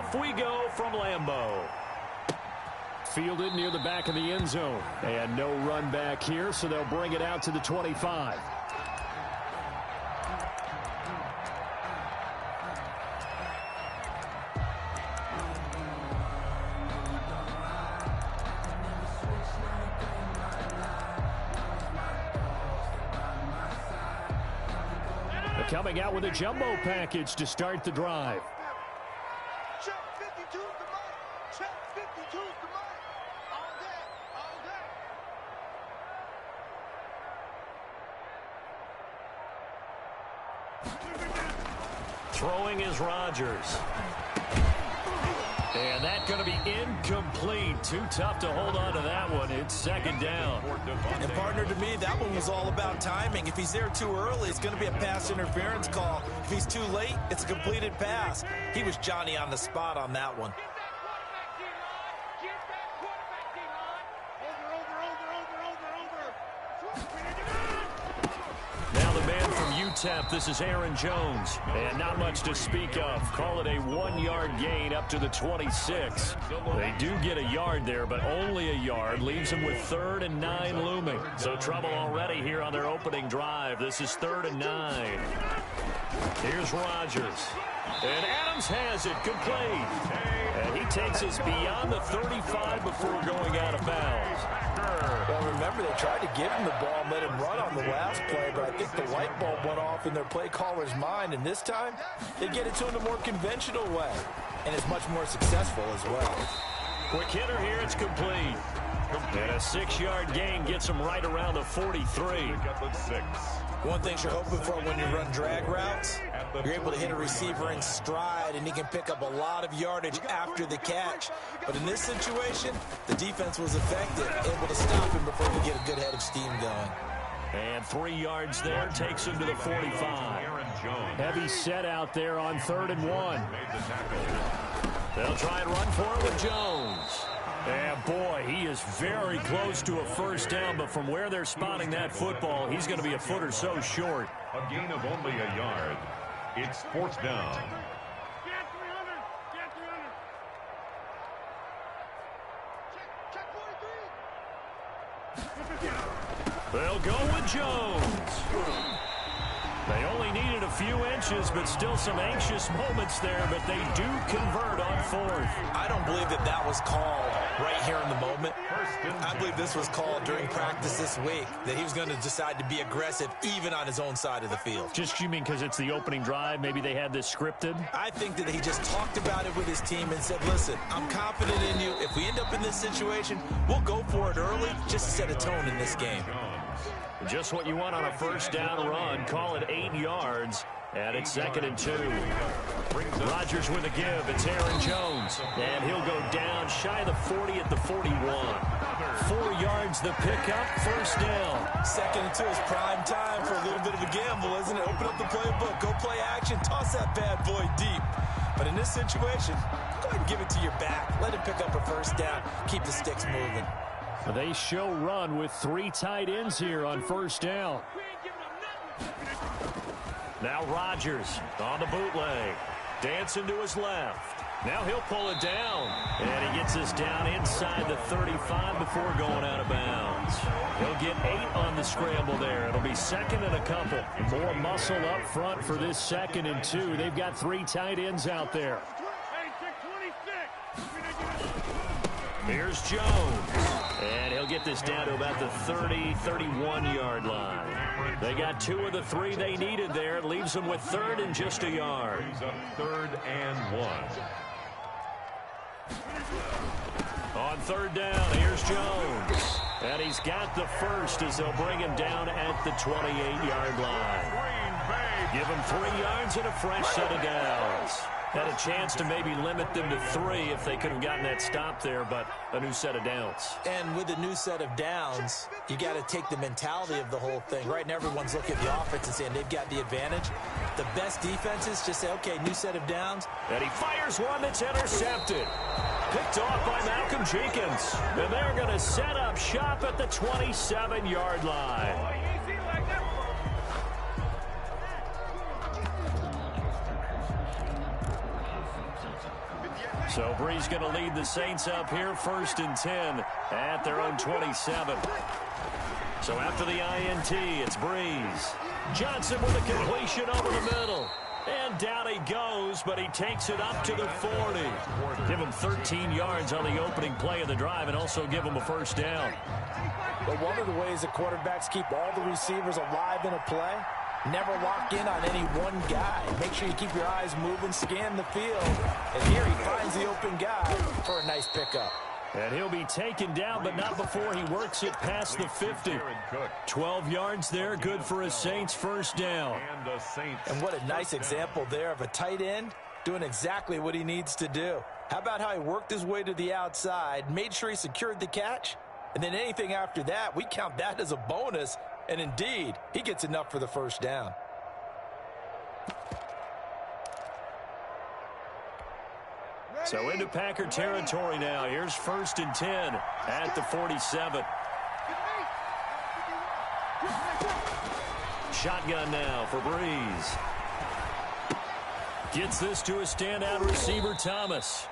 off we go from Lambeau. Fielded near the back of the end zone. And no run back here, so they'll bring it out to the 25. Coming out with a jumbo package to start the drive. Check 52's the money. Check 52's the money. All day. All day. Throwing is Rodgers. And that's going to be incomplete. Too tough to hold on to that one. It's second down. And partner, to me, that one was all about timing. If he's there too early, it's going to be a pass interference call. If he's too late, it's a completed pass. He was Johnny on the spot on that one. Now the man from UTEP, this is Aaron Jones. And not much to speak of. Call it a 1-yard gain up to the 26. They do get a yard there, but only a yard. Leaves them with 3rd and 9 looming. So trouble already here on their opening drive. This is 3rd and 9. Here's Rodgers. And Adams has it complete. And he takes us beyond the 35 before going out of bounds. Well, remember, they tried to give him the ball and let him run on the last play, but I think the light bulb went off in their play caller's mind, and this time they get it to him the more conventional way, and it's much more successful as well. Quick hitter here, it's complete. And a 6-yard gain gets him right around the 43. One thing you're hoping for when you run drag routes, you're able to hit a receiver in stride, and he can pick up a lot of yardage after the catch. But in this situation, the defense was effective, able to stop him before he get a good head of steam going. And 3 yards there takes him to the 45. Heavy set out there on 3rd and 1. They'll try and run for it with Jones. And boy, he is very close to a first down, but from where they're spotting that football, he's going to be a foot or so short. A gain of only a yard. It's 4th down. They'll go with Jones. They only needed a few inches, but still some anxious moments there, but they do convert on 4th. I don't believe that that was called right here in the moment. I believe this was called during practice this week, that he was going to decide to be aggressive even on his own side of the field. Just, you mean because it's the opening drive? Maybe they had this scripted? I think that he just talked about it with his team and said, listen, I'm confident in you. If we end up in this situation, we'll go for it early just to set a tone in this game. Just what you want on a first down run. Call it 8 yards. And it's 2nd and 2. Rodgers with a give. It's Aaron Jones. And he'll go down shy of the 40 at the 41. 4 yards the pickup. First down. 2nd and 2 is prime time for a little bit of a gamble, isn't it? Open up the playbook. Go play action. Toss that bad boy deep. But in this situation, go ahead and give it to your back. Let him pick up a first down. Keep the sticks moving. They show run with 3 tight ends here on first down. Now Rodgers on the bootleg. Dancing to his left. Now he'll pull it down. And he gets us down inside the 35 before going out of bounds. He'll get 8 on the scramble there. It'll be 2nd and a couple. More muscle up front for this 2nd and 2. They've got 3 tight ends out there. Here's Jones. And he'll get this down to about the 30, 31-yard line. They got 2 of the 3 they needed there. It leaves them with 3rd and just a yard. 3rd and 1. On 3rd down, here's Jones. And he's got the first as they'll bring him down at the 28-yard line. Give him 3 yards and a fresh set of downs. Had a chance to maybe limit them to 3 if they could have gotten that stop there, but a new set of downs. And with a new set of downs, you got to take the mentality of the whole thing. Right now, everyone's looking at the offense and saying they've got the advantage. The best defenses just say, okay, new set of downs. And he fires one that's intercepted. Picked off by Malcolm Jenkins. And they're going to set up shop at the 27-yard line. So Brees going to lead the Saints up here, 1st and 10 at their own 27. So after the INT, it's Brees. Johnson with a completion over the middle. And down he goes, but he takes it up to the 40. Give him 13 yards on the opening play of the drive and also give him a 1st down. But one of the ways that quarterbacks keep all the receivers alive in a play, never lock in on any one guy. Make sure you keep your eyes moving, scan the field. And here he finds the open guy for a nice pickup. And he'll be taken down, but not before he works it past the 50. 12 yards there, good for a Saints 1st down. And what a nice example there of a tight end doing exactly what he needs to do. How about how he worked his way to the outside, made sure he secured the catch, and then anything after that, we count that as a bonus. And indeed, he gets enough for the 1st down. So into Packer territory now. Here's 1st and 10 at the 47. Shotgun now for Brees. Gets this to a standout receiver, Thomas.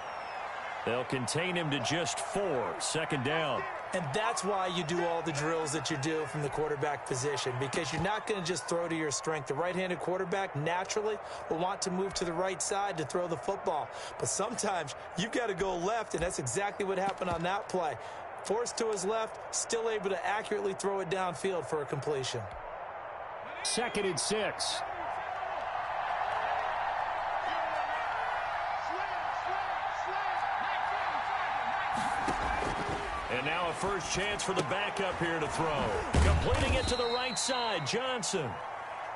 They'll contain him to just 4, 2nd down. And that's why you do all the drills that you do from the quarterback position, because you're not going to just throw to your strength. The right-handed quarterback naturally will want to move to the right side to throw the football. But sometimes you've got to go left, and that's exactly what happened on that play. Forced to his left, still able to accurately throw it downfield for a completion. 2nd and 6. And now a 1st chance for the backup here to throw. Completing it to the right side, Johnson.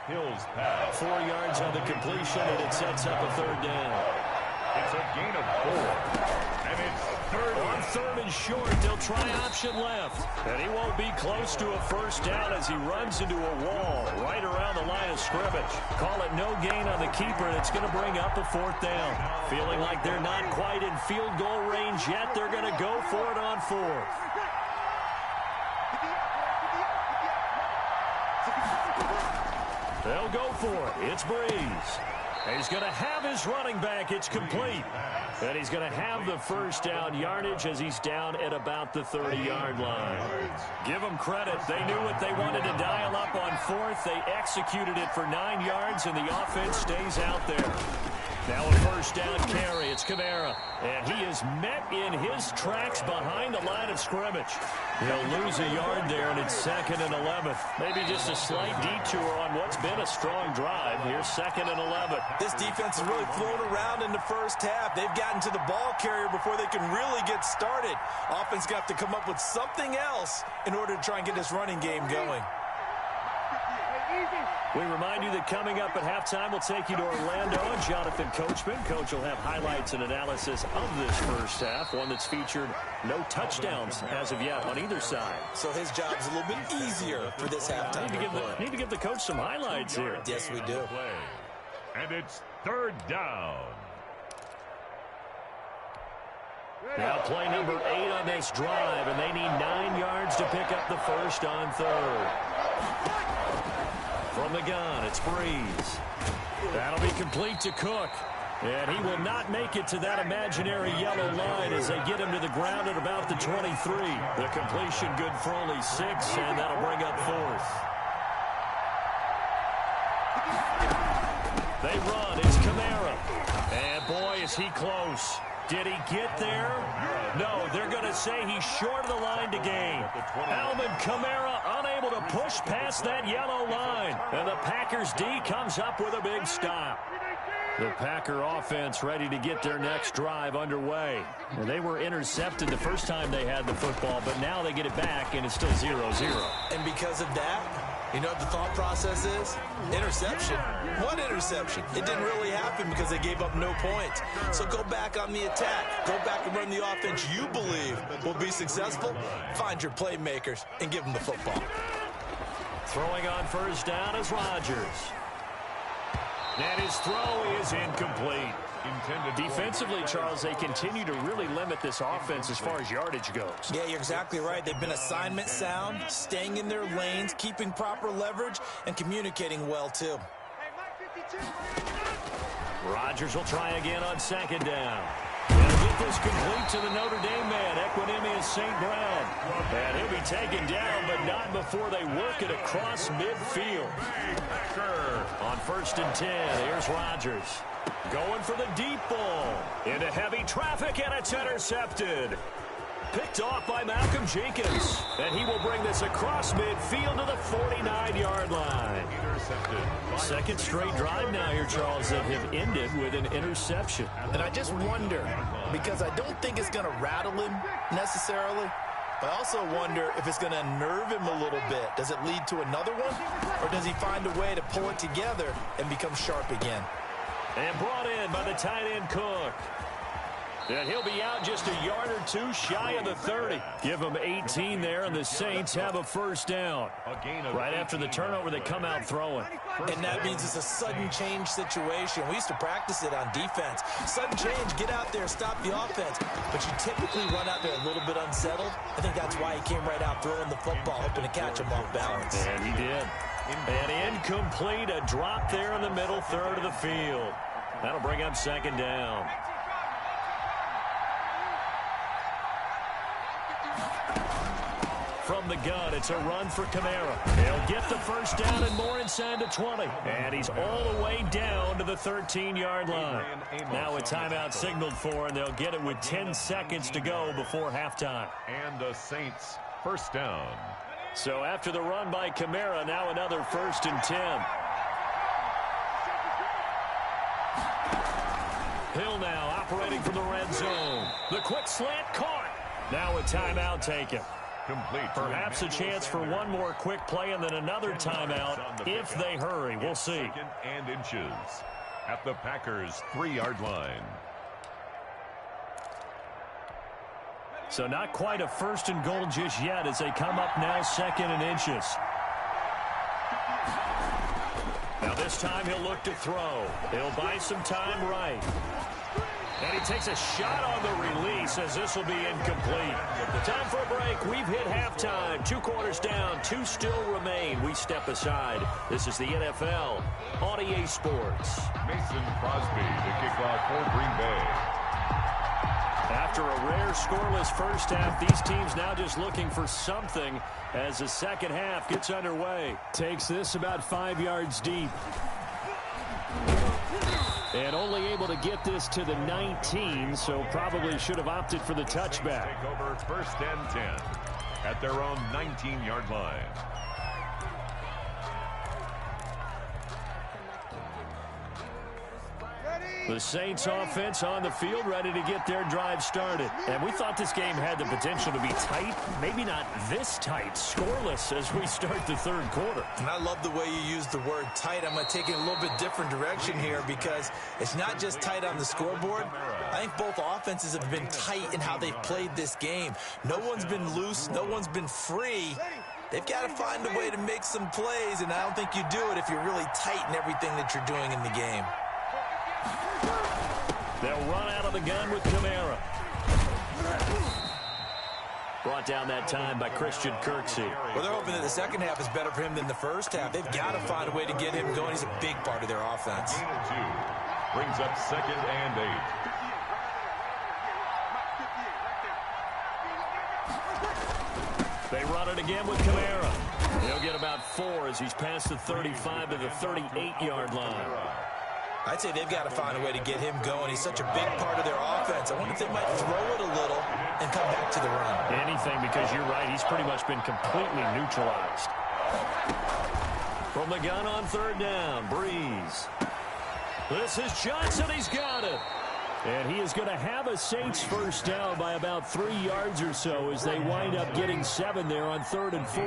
Hill's pass. 4 yards on the completion, and it sets up a 3rd down. It's a gain of 4. And it's 3rd On 3rd and short, they'll try option left. And he won't be close to a 1st down as he runs into a wall right around the line of scrimmage. Call it no gain on the keeper, and it's going to bring up a 4th down. Feeling like they're not quite in field goal range yet, they're going to go for it on 4th. They'll go for it. It's Brees. He's going to have his running back. It's complete. And he's going to have the 1st down yardage as he's down at about the 30-yard line. Give them credit. They knew what they wanted to dial up on 4th. They executed it for 9 yards, and the offense stays out there. Now a 1st down carry. It's Kamara. And he is met in his tracks behind the line of scrimmage. He'll lose a yard there, and it's 2nd and 11. Maybe just a slight detour on what's been a strong drive. Here's 2nd and 11. This defense has really flown around in the 1st half. They've gotten to the ball carrier before they can really get started. Offense got to come up with something else in order to try and get this running game going. We remind you that coming up at halftime, we'll take you to Orlando and Jonathan Coachman. Coach will have highlights and analysis of this 1st half, one that's featured no touchdowns as of yet on either side. So his job's a little bit easier for this halftime. Need to give the coach some highlights here. Yes, we do. And it's 3rd down. Now play number 8 on this drive, and they need 9 yards to pick up the 1st on 3rd. From the gun, it's Brees. That'll be complete to Cook. And he will not make it to that imaginary yellow line as they get him to the ground at about the 23. The completion good for only 6, and that'll bring up 4th. They run. It's Kamara. And boy, is he close. Did he get there? No, they're going to say he's short of the line to gain. Alvin Kamara unable to push past that yellow line. And the Packers D comes up with a big stop. The Packer offense ready to get their next drive underway. And they were intercepted the first time they had the football, but now they get it back, and it's still 0-0. And because of that, you know what the thought process is? Interception. What interception? It didn't really happen because they gave up no points. So go back on the attack. Go back and run the offense you believe will be successful. Find your playmakers and give them the football. Throwing on 1st down is Rodgers. And his throw is incomplete. Defensively, Charles, they continue to really limit this offense as far as yardage goes. Yeah, you're exactly right. They've been assignment sound, staying in their lanes, keeping proper leverage, and communicating well, too. Rodgers will try again on 2nd down. They'll get this complete to the Notre Dame man, Equanimous St. Brown. And he'll be taken down, but not before they work it across midfield. On 1st and 10, here's Rodgers. Going for the deep ball. Into heavy traffic, and it's intercepted. Picked off by Malcolm Jenkins. And he will bring this across midfield to the 49-yard line. Second straight drive now here, Charles, that have ended with an interception. And I just wonder, because I don't think it's going to rattle him necessarily, but I also wonder if it's going to unnerve him a little bit. Does it lead to another one? Or does he find a way to pull it together and become sharp again? And brought in by the tight end Cook. And he'll be out just a yard or two shy of the 30. Give him 18 there, and the Saints have a first down. Right after the turnover, they come out throwing. And that means it's a sudden change situation. We used to practice it on defense. Sudden change, get out there, stop the offense. But you typically run out there a little bit unsettled. I think that's why he came right out throwing the football, hoping to catch him off balance. And he did. And incomplete, a drop there in the middle third of the field. That'll bring up second down. From the gun, it's a run for Kamara. He'll get the first down and more inside the 20. And he's all the way down to the 13-yard line. Now a timeout signaled for, and they'll get it with 10 seconds to go before halftime. And the Saints first down. So after the run by Kamara, now another 1st and 10. Hill now operating from the red zone. The quick slant caught. Now a timeout taken. Complete. Perhaps a chance for one more quick play and then another timeout if they hurry. We'll see. Second and inches at the Packers' 3-yard line. So not quite a 1st and goal just yet as they come up now 2nd and inches. Now this time he'll look to throw. He'll buy some time right. And he takes a shot on the release as this will be incomplete. Time for a break. We've hit halftime. 2 quarters down. 2 still remain. We step aside. This is the NFL on EA Sports. Mason Crosby, the kickoff for Green Bay. After a rare scoreless first half, these teams now just looking for something as the second half gets underway. Takes this about 5 yards deep. And only able to get this to the 19, so probably should have opted for the touchback. Take over 1st and 10 at their own 19-yard line. The Saints offense on the field, ready to get their drive started. And we thought this game had the potential to be tight, maybe not this tight, scoreless as we start the 3rd quarter. And I love the way you use the word tight. I'm going to take it a little bit different direction here because it's not just tight on the scoreboard. I think both offenses have been tight in how they've played this game. No one's been loose. No one's been free. They've got to find a way to make some plays, and I don't think you do it if you're really tight in everything that you're doing in the game. They'll run out of the gun with Kamara. Brought down that time by Christian Kirksey. Well, they're hoping that the second half is better for him than the first half. They've got to find a way to get him going. He's a big part of their offense. Gain of 2 brings up 2nd and 8. They run it again with Kamara. He'll get about 4 as he's past the 35 to the 38-yard line. I'd say they've got to find a way to get him going. He's such a big part of their offense. I wonder if they might throw it a little and come back to the run. Anything, because you're right. He's pretty much been completely neutralized. From the gun on 3rd down, Breeze. This is Johnson. He's got it. And he is going to have a Saints first down by about 3 yards or so as they wind up getting 7 there on 3rd and 4.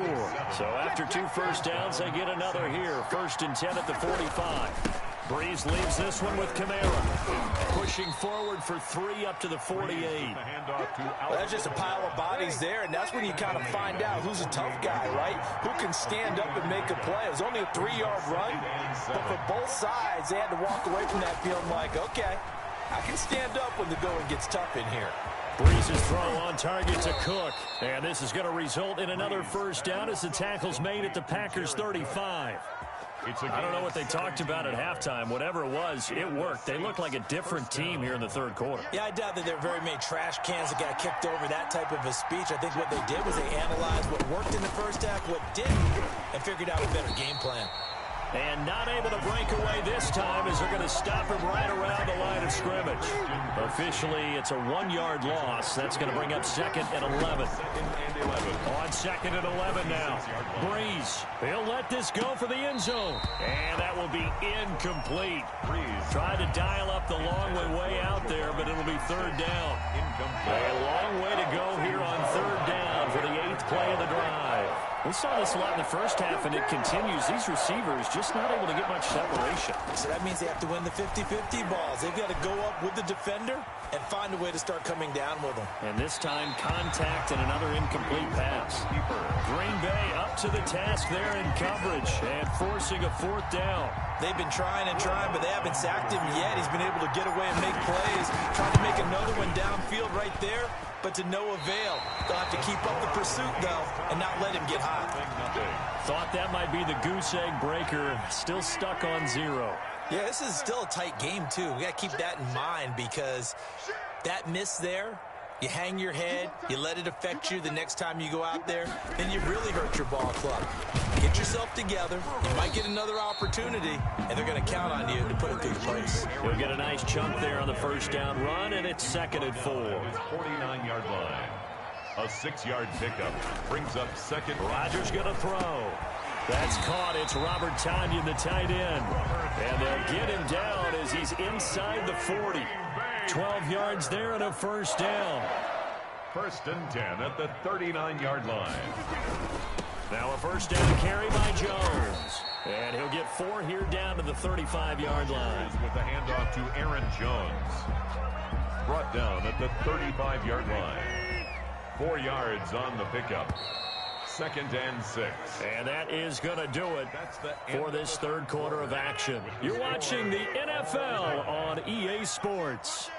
So after 2 first downs, they get another here. 1st and 10 at the 45. Breeze leaves this one with Kamara. Pushing forward for 3 up to the 48. Well, that's just a pile of bodies there, and that's when you kind of find out who's a tough guy, right? Who can stand up and make a play. It was only a 3-yard run, but for both sides, they had to walk away from that feeling like, okay, I can stand up when the going gets tough in here. Breeze's throw on target to Cook. And this is going to result in another first down as the tackle's made at the Packers' 35. I don't know what they talked about at halftime. Whatever it was, it worked. They looked like a different team here in the third quarter. Yeah, I doubt that there are very many trash cans that got kicked over that type of a speech. I think what they did was they analyzed what worked in the first half, what didn't, and figured out a better game plan. And not able to break away this time as they're going to stop him right around the line of scrimmage. Officially, it's a 1-yard loss. That's going to bring up 2nd and 11. On 2nd and 11 now. Breeze. He'll let this go for the end zone. And that will be incomplete. Tried to dial up the long way out there, but it'll be 3rd down. A long way to go here on 3rd down for the 8th play of the drive. We saw this a lot in the first half, and it continues. These receivers just not able to get much separation. So that means they have to win the 50-50 balls. They've got to go up with the defender and find a way to start coming down with them. And this time, contact and another incomplete pass. Green Bay up to the task there in coverage and forcing a 4th down. They've been trying and trying, but they haven't sacked him yet. He's been able to get away and make plays. Trying to make another one downfield right there, but to no avail. They'll have to keep up the pursuit, though, and not let him get hot. Thought that might be the goose egg breaker. Still stuck on 0. Yeah, this is still a tight game, too. We got to keep that in mind because that miss there, you hang your head, you let it affect you the next time you go out there, then you really hurt your ball club. Get yourself together. You might get another opportunity, and they're going to count on you to put it through the post. You'll get a nice chunk there on the 1st down run, and it's 2nd and 4. 49-yard line. A 6-yard pickup brings up 2nd. Rodgers going to throw. That's caught. It's Robert Tonyan, the tight end. And they'll get him down as he's inside the 40. 12 yards there and a 1st down. 1st and 10 at the 39-yard line. Now a 1st down carry by Jones. And he'll get 4 here down to the 35-yard line. With the handoff to Aaron Jones. Brought down at the 35-yard line. 4 yards on the pickup. 2nd and 6. And that is going to do it for this 3rd quarter of action. You're watching the NFL on EA Sports.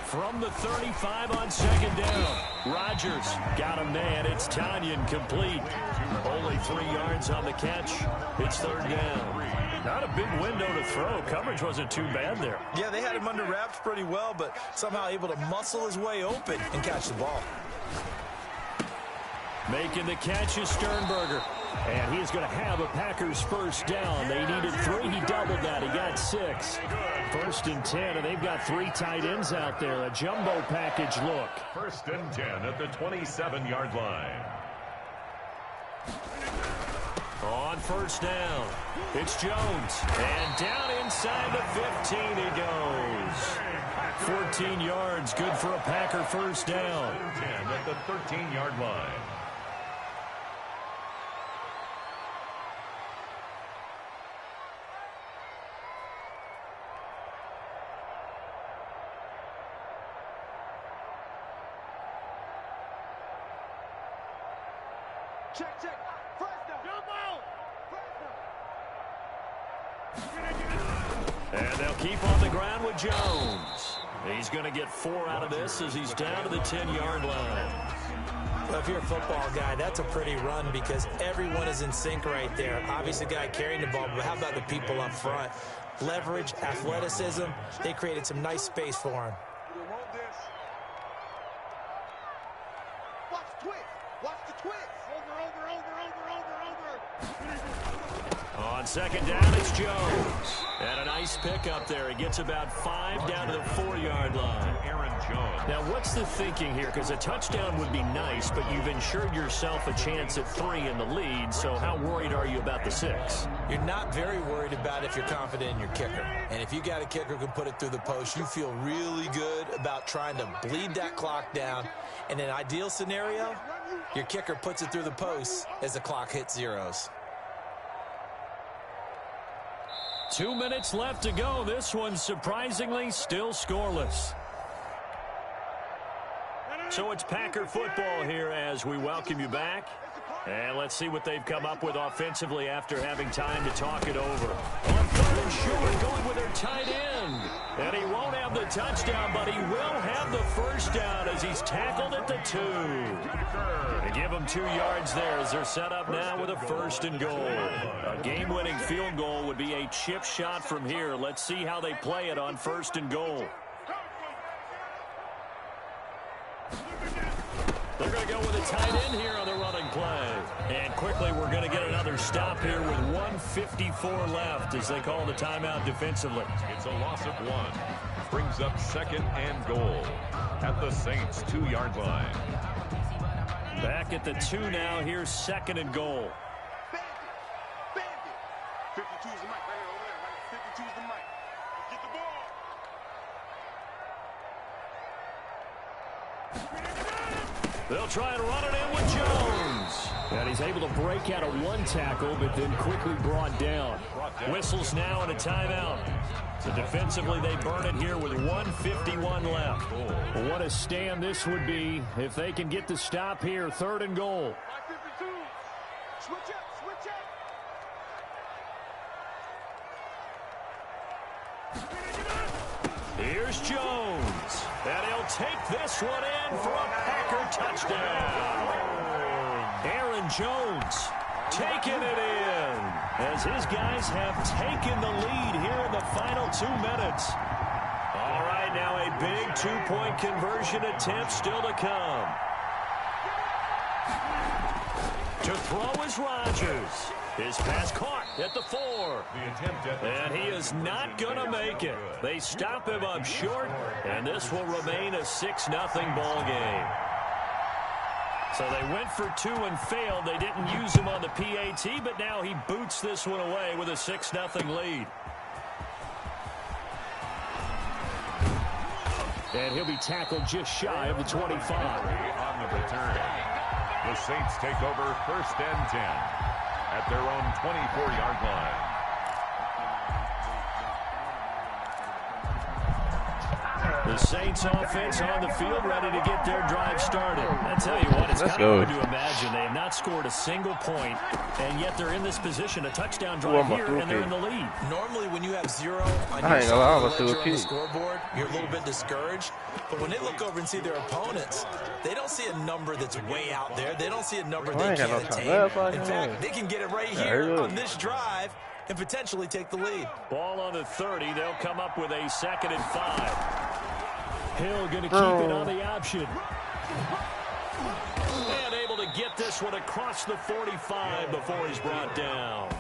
From the 35 on 2nd down. Rodgers got him man. It's Tonyan complete. Only 3 yards on the catch. It's 3rd down. Not a big window to throw. Coverage wasn't too bad there. Yeah, they had him under wraps pretty well, but somehow able to muscle his way open and catch the ball. Making the catch is Sternberger. And he's going to have a Packers 1st down. They needed 3. He doubled that. He got 6. 1st and 10, and they've got 3 tight ends out there. A jumbo package look. 1st and 10 at the 27-yard line. On 1st down, it's Jones. And down inside the 15 he goes. 14 yards, good for a Packer 1st down. 10 at the 13-yard line. Check, check. 1st down. Jumbo. 1st down. And they'll keep on the ground with Jones. He's going to get 4 out of this as he's down to the 10-yard line. Well, if you're a football guy, that's a pretty run because everyone is in sync right there. Obviously, the guy carrying the ball, but how about the people up front? Leverage, athleticism, they created some nice space for him. Watch the twist. Watch the twist. On 2nd down, it's Jones. And a nice pick up there. He gets about 5 down to the 4-yard line. Aaron Jones. Now, what's the thinking here? Because a touchdown would be nice, but you've ensured yourself a chance at 3 in the lead, so how worried are you about the 6? You're not very worried about if you're confident in your kicker. And if you got a kicker who can put it through the post, you feel really good about trying to bleed that clock down. In an ideal scenario, your kicker puts it through the post as the clock hits zeros. 2 minutes left to go. This one surprisingly still scoreless. So it's Packer football here as we welcome you back. And let's see what they've come up with offensively after having time to talk it over. On 3rd and short, going with their tight end. And he won't have the touchdown, but he will have the first down as he's tackled at the 2. They give him 2 yards there as they're set up now with a 1st and goal. A game-winning field goal would be a chip shot from here. Let's see how they play it on 1st and goal. They're going to go with a tight end here on the running play. And quickly, we're going to get another stop here with 1:54 left as they call the timeout defensively. It's a loss of 1. Brings up 2nd and goal at the Saints' 2-yard line. Back at the 2 now. Here's 2nd and goal. Bandit. 52's the mic right here, over there. Right? 52's the mic. Get the ball. They'll try and run it in with Jones. And he's able to break out of 1 tackle, but then quickly brought down. Whistles now and a timeout. So defensively, they burn it here with 1:51 left. What a stand this would be if they can get the stop here. 3rd and goal. 52. Switch up, switch up. Here's Jones. And he'll take this one in for a Packer touchdown. Aaron Jones taking it in as his guys have taken the lead here in the final 2 minutes. All right, now a big 2-point conversion attempt still to come. To throw is Rodgers. His pass caught at the 4. And he is not going to make it. They stop him up short, and this will remain a 6-0 ball game. So they went for 2 and failed. They didn't use him on the PAT, but now he boots this one away with a 6-0 lead. And he'll be tackled just shy of the 25. On the return, the Saints take over 1st and 10 at their own 24-yard line. The Saints offense on the field ready to get their drive started. I tell you what, it's kind of hard to imagine. They have not scored a single point, and yet they're in this position. A touchdown drive here, and they're in the lead. Normally, when you have 0 on your side of the ledger on the scoreboard, you're a little bit discouraged. But when they look over and see their opponents, they don't see a number that's way out there. They don't see a number they can't attain. In fact, they can get it right here on this drive and potentially take the lead. Ball on the 30. They'll come up with a 2nd and 5. Hill going to keep it on the option. And able to get this one across the 45 before he's brought down.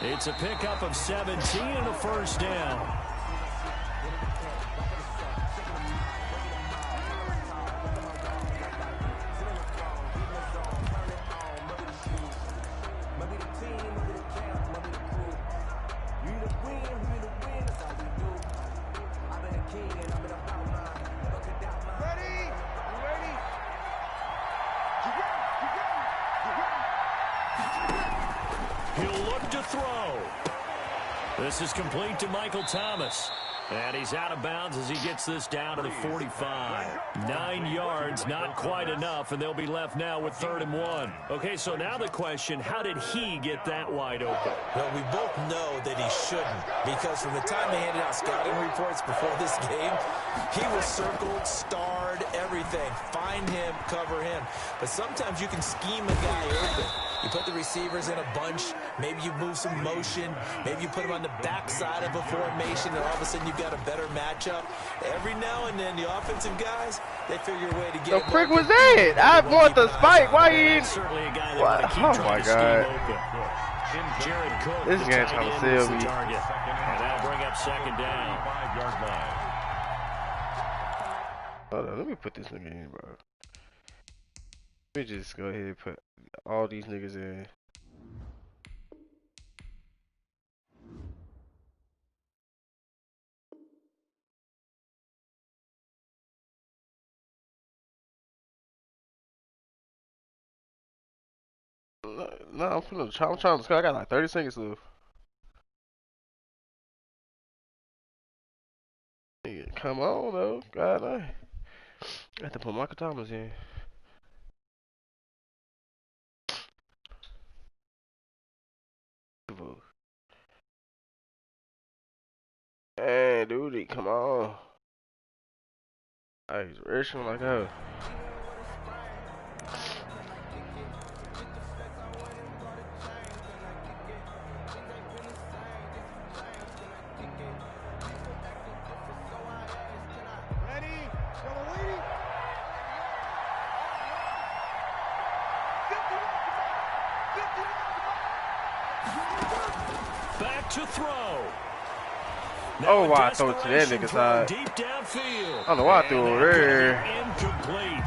It's a pickup of 17 and a 1st down. This is complete to Michael Thomas. And he's out of bounds as he gets this down to the 45. 9 yards, not quite enough, and they'll be left now with 3rd and 1. Okay, so now the question, how did he get that wide open? Well, we both know that he shouldn't, because from the time they handed out scouting reports before this game, he was circled, starred, everything. Find him, cover him. But sometimes you can scheme a guy open. You put the receivers in a bunch. Maybe you move some motion. Maybe you put them on the backside of a formation, and all of a sudden you've got a better matchup. Every now and then, the offensive guys, they figure a way to get the frick was that? I bought the spike. Why you? Certainly a guy that keep trying to scheme open. Jared Cook, this guy trying to sell me. And that'll bring up 2nd down. 5-yard line. Hold on, let me put this nigga in, bro. Let me just go ahead and put all these niggas in. No, I'm trying to score. I got like 30 seconds left. Yeah, come on, though. God, I have to put Michael Thomas in. Hey, dude, come on. Hey, he's rich like oh. Back to throw. Oh, why I throw it to that nigga side. Deep downfield. I don't know why I threw it over there. Incomplete.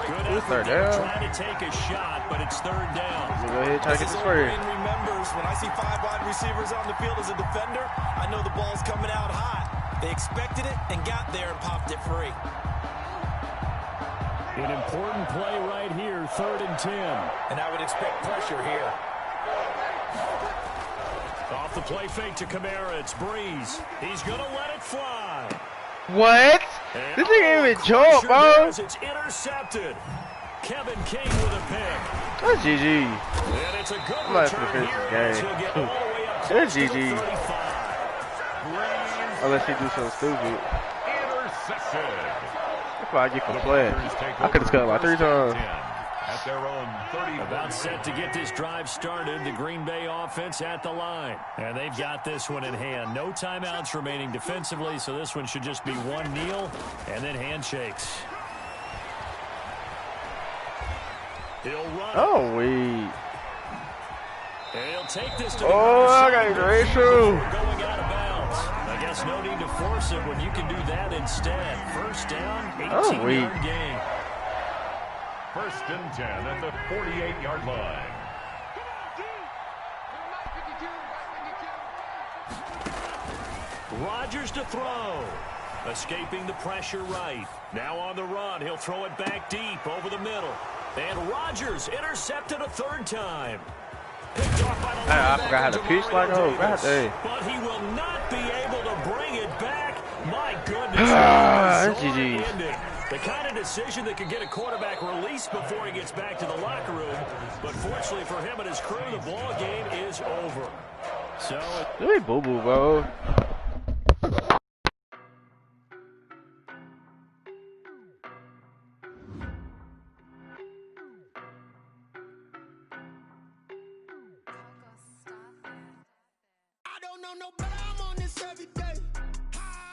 Good It's effort third there, down. trying to take a shot, but it's third down. Go ahead, try to get this first. Remembers when I see 5 wide receivers on the field as a defender, I know the ball's coming out hot. They expected it and got there and popped it free. An important play right here, 3rd and 10. And I would expect pressure here. Off the play fake to Kamara, it's Breeze. He's going to let it fly. What? And This nigga ain't even jump, bro. It's intercepted. Kevin King with a pick. That's GG. And it's a good I'm not return gonna finish here this as game. he'll get all the way up That's to the GG. 35. Unless he do something stupid. Intercepted. That's why I get complained. I could have scored like 3 times. At their own 30. About set to get this drive started, the Green Bay offense at the line. And they've got this one in hand. No timeouts remaining defensively, so this one should just be one kneel and then handshakes. He'll run. Oh, wait. And he'll take this to the Oh, I got his ratio. going out of bounds. I guess no need to force it when you can do that instead. First down, 18-yard gain. 1st and 10 at the 48-yard line. Rodgers to throw. Escaping the pressure right. Now on the run. He'll throw it back deep over the middle. And Rodgers intercepted a 3rd time. Picked off by the I forgot how to pitch like oh, god dang. But he will not be able to bring it back. My goodness. That's GG. The kind of decision that could get a quarterback released before he gets back to the locker room. But fortunately for him and his crew, the ball game is over. So Let me boo-boo, bro. I don't know no better, I'm on this every day.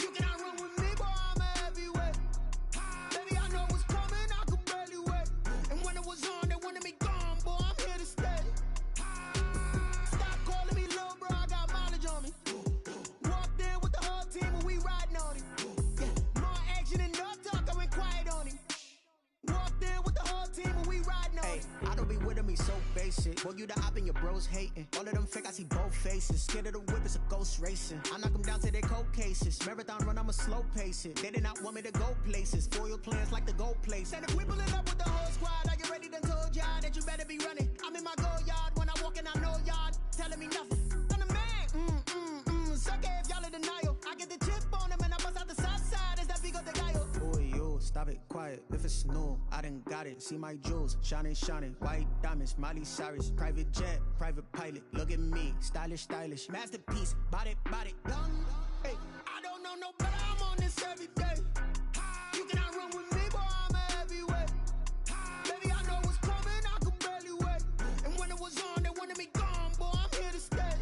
You cannot run with me, boy, I'm a heavyweight. Baby, I know what's coming, I could barely wait. And when it was on, they wanted me gone, boy, I'm here to stay. Stop calling me little bro, I got mileage on me. Walked in with the whole team and we riding on him. Yeah, more action and no talk, I went quiet on him. Walked in with the whole team and we riding on him. I don't be with him, he's so basic. Boy, you the op and your bros hating. All of them fake, I see both faces. Scared of the whip, it's a ghost racing. I knock them down to their cold cases. Marathon run, I'ma slow pace it. They did not want me to go places. Foil plans like the gold place. And if we pulling up with the whole squad, are you ready? Done told y'all that you better be running. I'm in my go yard when I walk in, I know y'all telling me nothing. I'm the man, suck it if y'all in denial. I get the chip on them and I bust out the south side. Is that big of the guy? Boy, yo, stop it, quiet. If it's new, I done got it. See my jewels, shining, shining. White diamonds, Miley Cyrus. Private jet, private pilot. Look at me, stylish, stylish. Masterpiece, body, body. Young, hey, I don't know no better, I'm on this every day. You cannot run with me, boy, I'm a heavyweight. Baby, I know what's coming, I could barely wait. And when it was on, they wanted me gone, boy, I'm here to stay.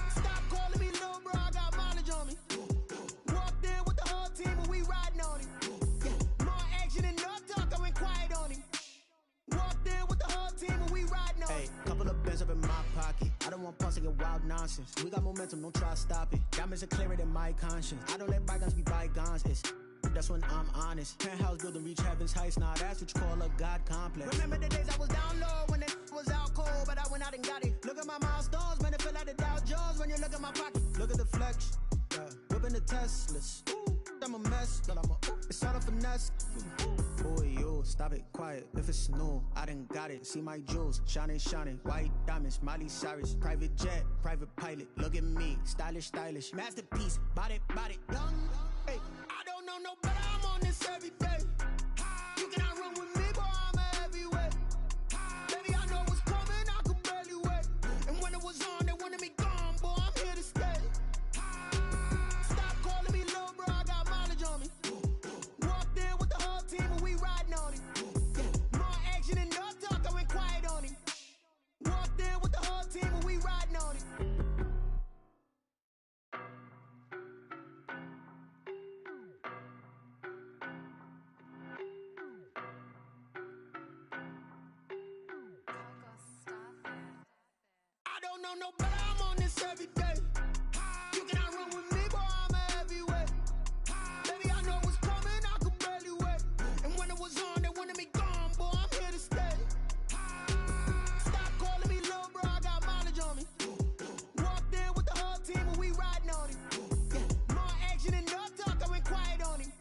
Stop calling me little bro, I got mileage on me. Walked in with the whole team and we riding on him. Yeah, more action and no talk, I went quiet on him. Walked in with the whole team and we riding on him. Hey, couple of bins up in my pocket. I don't want pumps to get wild nonsense. We got momentum, don't try to stop it. Diamonds are clearer than my conscience. I don't let bygones be bygones. That's when I'm honest. Penthouse building reach heaven's heights. Nah, that's what you call a God complex. Remember the days I was down low when it was out cold, but I went out and got it. Look at my milestones, man, it feel like the Dow Jones when you look at my pocket. Look at the flex. Yeah. Whipping the Teslas. Ooh, I'm a mess, but I'm a it's all a finesse. Boy, yo, stop it, quiet. If it's new, I done got it. See my jewels, shining, shining. White diamonds, Miley Cyrus. Private jet, private pilot. Look at me, stylish, stylish. Masterpiece, body, body. Young, hey, I don't know no better, I'm on this every day. You cannot run with me, boy, I'm a heavyweight. Baby, I know what's coming, I could barely wait. And when it was on, they wanted me gone, boy, I'm here to stay. Stop calling me little bro, I got mileage on me. know no better, I'm on this every day. You cannot run with me, boy, I'm a heavyweight. Baby, I know what's coming, I could barely wait. And when it was on, they wanted me gone, boy, I'm here to stay. Stop calling me little bro, I got mileage on me. Walked in with the whole team and we riding on him. Yeah, more action and no talk, I went quiet on him.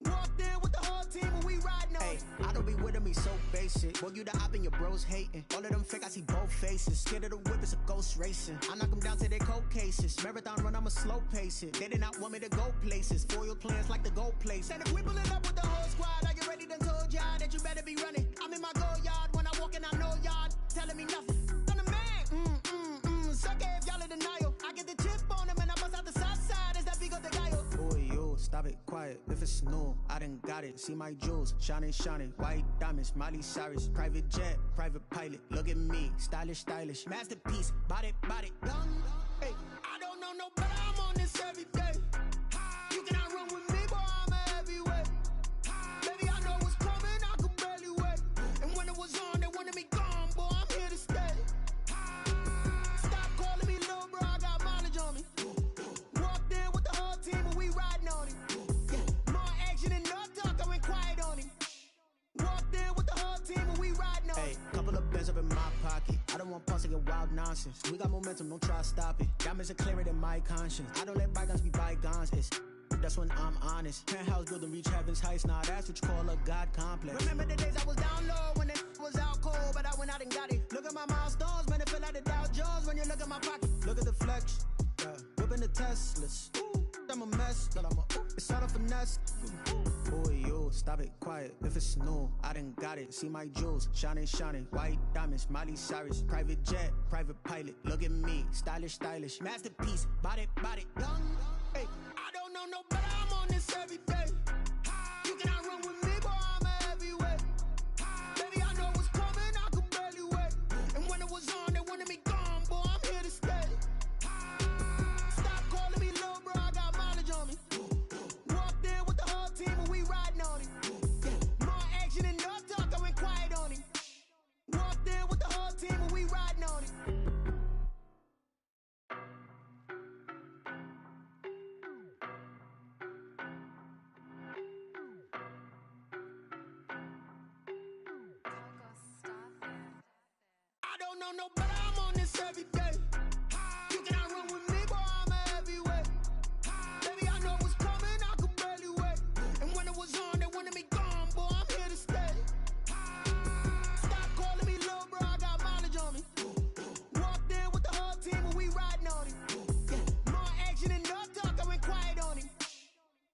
Walked in with the whole team and we riding on him. I don't be with me so basic. Boy, you the op and your bros hating. All of them fake, I see both faces. Scared of the whip, it's a ghost racing. I knock them down to their cold cases. Marathon run, I'ma slow pace it. They did not want me to go places. Foil plans like the goal place. And if we pulling up with the whole squad, I get ready done told y'all that you better be running. I'm in my go yard when I walk in, I know y'all telling me nothing. I'm the man, suck it if y'all in denial. I get the chip on them and I bust out the south side. Is that Vigo the guy? Boy, yo, stop it, quiet. If it's new, I done got it. See my jewels, shining, shining. White diamonds, Miley Cyrus. Private jet, private pilot. Look at me, stylish, stylish. Masterpiece, body, body, done. Hey, I don't know no better, I'm on this every day. You cannot run with me, boy, I'm a heavyweight. Baby, I know what's coming, I could barely wait. And when it was on, they wanted me gone, boy, I'm here to stay. Stop calling me little bro, I got mileage on me. Walked in with the whole team and we riding on him. Yeah, more action and no talk, I went quiet on him. Walked in with the whole team and we riding on him. Hey, couple of bands up in my pocket. I don't want pause to get wild nonsense. We got momentum, don't try to stop it. Diamonds are clearer than my conscience. I don't let bygones be bygones. That's when I'm honest. Penthouse building, reach heaven's heights. Nah, that's what you call a God complex. Remember the days I was down low when it was out cold, but I went out and got it. Look at my milestones, man, it feel like the Dow Jones when you look at my pocket. Look at the flex, whipping the Teslas. I'm a mess, but it's all a finesse. Boy, yo, stop it, quiet. If it's new, I done got it. See my jewels, shining, shining. White diamonds, Miley Cyrus. Private jet, private pilot. Look at me, stylish, stylish. Masterpiece, body, body, done. Hey, I don't know no better, I'm on this every day. You cannot run with me, boy, I'm a heavyweight. Baby, I know what's coming, I could barely wait. And when it was on, they wanted me gone, boy, I'm here to stay. Stop calling me little bro, I got mileage on me. Walked in with the whole team and we riding on him. Yeah, more action and no talk, I went quiet on him. Walked in with the whole team and we riding on him. I don't know no better, I'm on this every day. You cannot run with me, boy, I'm a heavyweight. Baby, I know what's coming, I could barely wait. And when it was on, they wanted me gone, boy, I'm here to stay. Stop calling me little bro, I got mileage on me. Walked in with the whole team and we riding on him. Yeah, more action and no talk, I went quiet on him.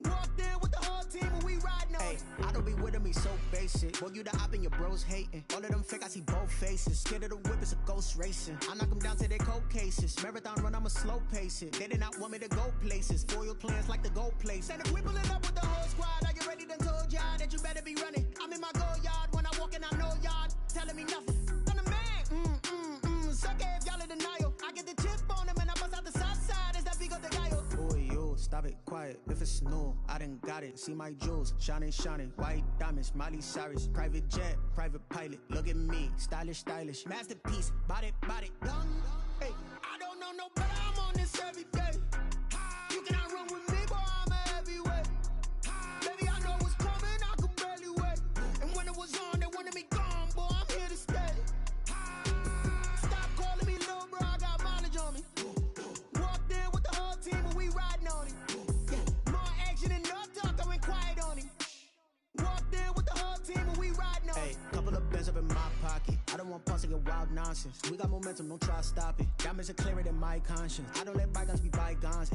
Walked in with the whole team and we riding on him. I don't be with me so basic. Boy, you the op and your bros hating. All of them fake, I see both faces. Scared of the whip, it's a ghost racing. I knock them down to their cold cases. Marathon run, I'ma slow pace it. They did not want me to go places. Foil plans like the goal place. And if we pulling up with the whole squad, I get ready done told y'all that you better be running. I'm in my go yard when I walk in, I know y'all telling me nothing. I'm the man, suck it if y'all in denial. I get the chip on them and I bust out the south side. Is that Vigo the guy? Boy, yo, stop it, quiet. If it's new, I done got it. See my jewels, shining, shining. White diamonds, Miley Cyrus. Private jet, private pilot. Look at me, stylish, stylish. Masterpiece, body, body, done. Hey, I don't know no better, I'm on this every day. You cannot run with me, boy, I'm a heavyweight. Baby, I know what's coming, I could barely wait. And when it was on, they wanted me gone, boy, I'm here to stay. Stop calling me little bro, I got mileage on me. Walked in with the whole team and we riding on him. Yeah, more action and no talk, I went quiet on him. Walked in with the whole team and we riding on him. Hey, couple of bands up in my pocket. I don't want pause to get wild nonsense. We got momentum, don't try to stop it. Diamonds are clearer than my conscience. I don't let bygones be bygones.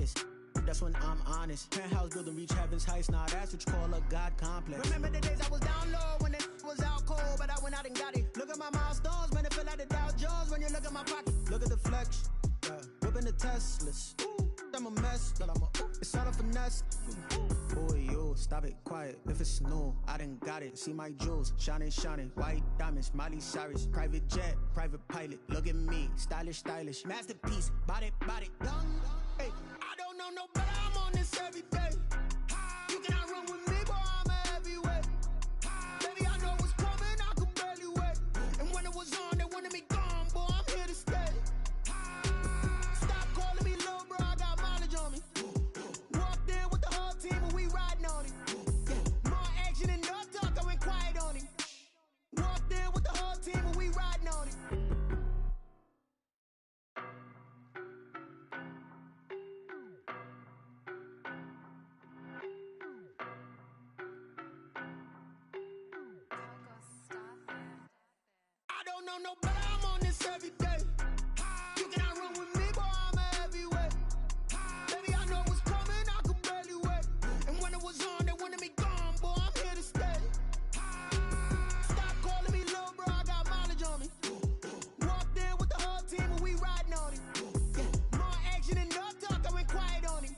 That's when I'm honest. Penthouse building, reach heaven's heights. Nah, that's what you call a God complex. Remember the days I was down low when it was out cold, but I went out and got it. Look at my milestones, man, it feel like the Dow Jones when you look at my pocket. Look at the flex, whipping the Teslas. I'm a mess, but it's all a finesse. Boy, yo, stop it, quiet. If it's new, I done got it. See my jewels, shining, shining. White diamonds, Miley Cyrus. Private jet, private pilot. Look at me, stylish, stylish. Masterpiece, body, body, done. Hey, I don't know no better, I'm on this every day. You cannot run with me, boy, I'm a heavyweight. Baby, I know what's coming, I could barely wait. And when it was on, they wanted me gone, boy, I'm here to stay. don't know, but I'm on this every day. You cannot run with me, boy, I'm a heavyweight. Baby, I know what's coming, I could barely wait. And when it was on, they wanted me gone, boy, I'm here to stay. Stop calling me little bro, I got mileage on me. Walked in with the whole team and we riding on him. More action and no talk, I went quiet on him.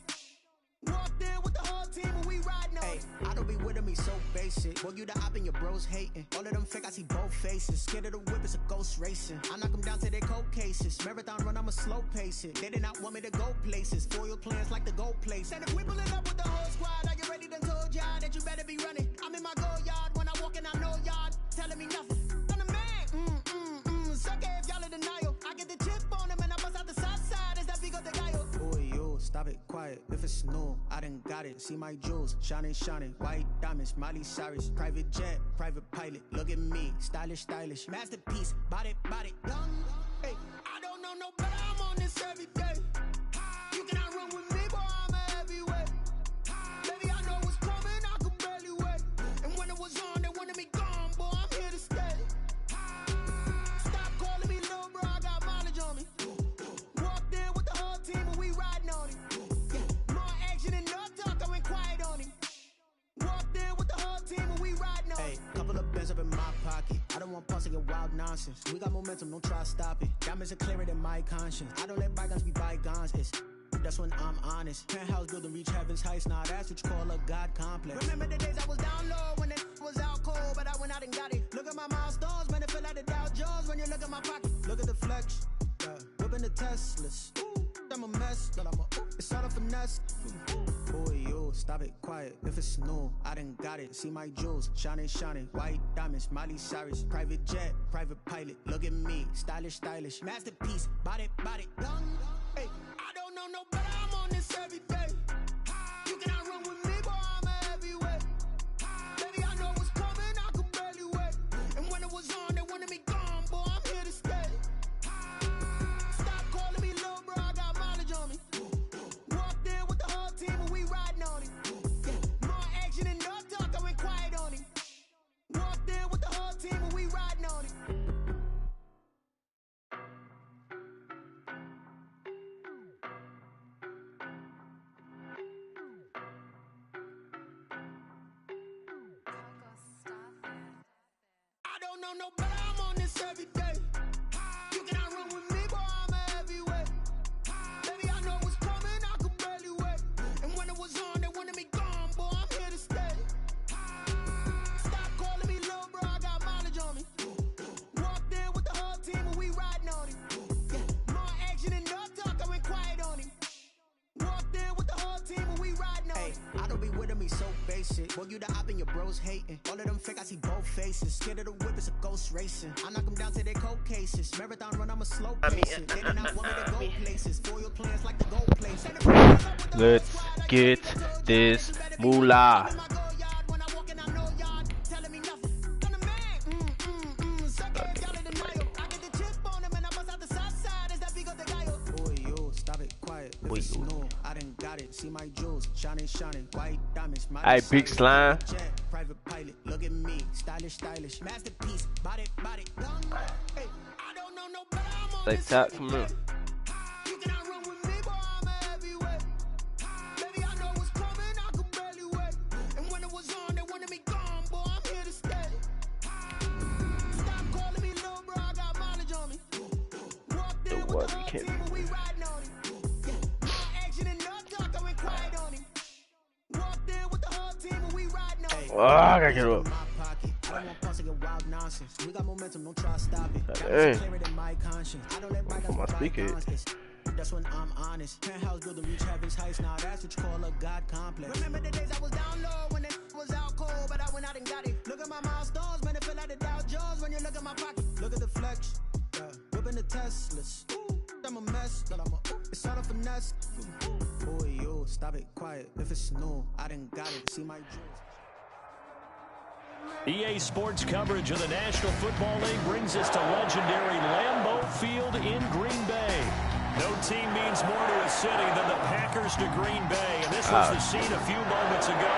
Walked in with the whole team and we riding on him. I don't be with him, he's so basic. Boy, you the op and your bros hating. All of them fake, I see both faces. Scared of the whip, it's a ghost racing. I knock them down to their cold cases. Marathon run, I'ma slow pace it. They did not want me to go places. Foil plans like the go place. And if we pulling up with the whole squad, are you ready? Done told y'all that you better be running. I'm in my go yard. When I walk in, I know y'all telling me nothing. I'm the man. Suck it if y'all in denial. I get the chip on him and I bust out the south side. Is that Vigo the guy? Boy, yo, stop it, quiet. If it's new, I done got it. See my jewels, shining, shining. White diamonds, Miley Cyrus. Private jet, private pilot. Look at me, stylish, stylish. Masterpiece, body, done. Hey, I don't know no better, I'm on this every day. You cannot run with me, boy, I'm a heavyweight. Baby, I know what's coming, I could barely wait. And when it was on, they wanted me gone, boy, I'm here to stay. Stop calling me little bro, I got mileage on me. Walked in with the whole team and we riding on him. More action and no talk, I went quiet on him. Walked in with the whole team and we riding on him. Hey, couple of bins up in my pocket. I don't want pulse to get wild nonsense. We got momentum, don't try to stop it. Diamonds are clearer than my conscience. I don't let bygones be bygones. That's when I'm honest. Penthouse building, reach heaven's heights. Nah, that's what you call a God complex. Remember the days I was down low when it was out cold, but I went out and got it. Look at my milestones, man, it feel like the Dow Jones when you look at my pocket. Look at the flex, whipping the Teslas. I'm a mess, but it's all a finesse. Boy, yo, stop it, quiet. If it's new, I done got it. See my jewels, shining, shining. White diamonds, Miley Cyrus. Private jet, private pilot. Look at me, stylish, stylish. Masterpiece, body, done. Hey, I don't know no better, I'm on this every day. You cannot run with me, boy, I'm a heavyweight. Baby, I know what's coming, I could barely wait. And when it was on, they wanted me gone, boy, I'm here to stay. Stop calling me little bro, I got mileage on me. Walked in with the whole team and we riding on him. More action and no talk, I went quiet on him. Walked in with the whole team and we riding on him. I don't know no better, I'm on this every day. You cannot run with me, boy, I'm a heavyweight. Baby, I know what's coming, I could barely wait. And when it was on, they wanted me gone, boy, I'm here to stay. Stop calling me little bro, I got mileage on me. Walked in with the whole team and we riding on him. More action and no talk, I went quiet on him. Walked in with the whole team and we riding on him. I don't be with him, he's so basic. Boy, you the op and your bros hating. All of them fake, I see both faces. Scared of the whip, it's a ghost racing. I knock them down to their cold cases. Marathon run, I'ma slow pace it. They did not want me to go places. Foil plans like the go place. Let's get this moolah. See my jewels, shining, shining, white diamonds. Hey, big slime. Private pilot, look at me, stylish, stylish. Masterpiece, body, done. Hey, I don't know no better, I'm on They this tap every from day. him. You cannot run with me, boy, I'm a heavyweight. Baby, I know what's coming, I could barely wait. And when it was on, they wanted me gone, boy, I'm here to stay. Stop calling me little bro, I got mileage on me. Walked in with the whole team and we riding on him. More action and no talk, I went quiet on him. Walked in with the whole team and we riding on him. Oh, I gotta get up. I don't want pulse to get wild nonsense. We got momentum, don't try to stop it. Hey. Clearer than my conscience. I don't let For bygones my be speaker. bygones. That's when I'm honest. Penthouse building, reach heaven's heights. Now that's what you call a God complex. Remember the days I was down low when it was out cold, but I went out and got it. Look at my milestones, man, it feel like the Dow Jones when you look at my pocket. Look at the flex, whipping the Teslas. I'm a mess, but it's all a finesse. Boy, yo, stop it, quiet. If it's new, I done got it. See my jewels. EA Sports coverage of the National Football League brings us to legendary Lambeau Field in Green Bay. No team means more to a city than the Packers to Green Bay. And this was the scene a few moments ago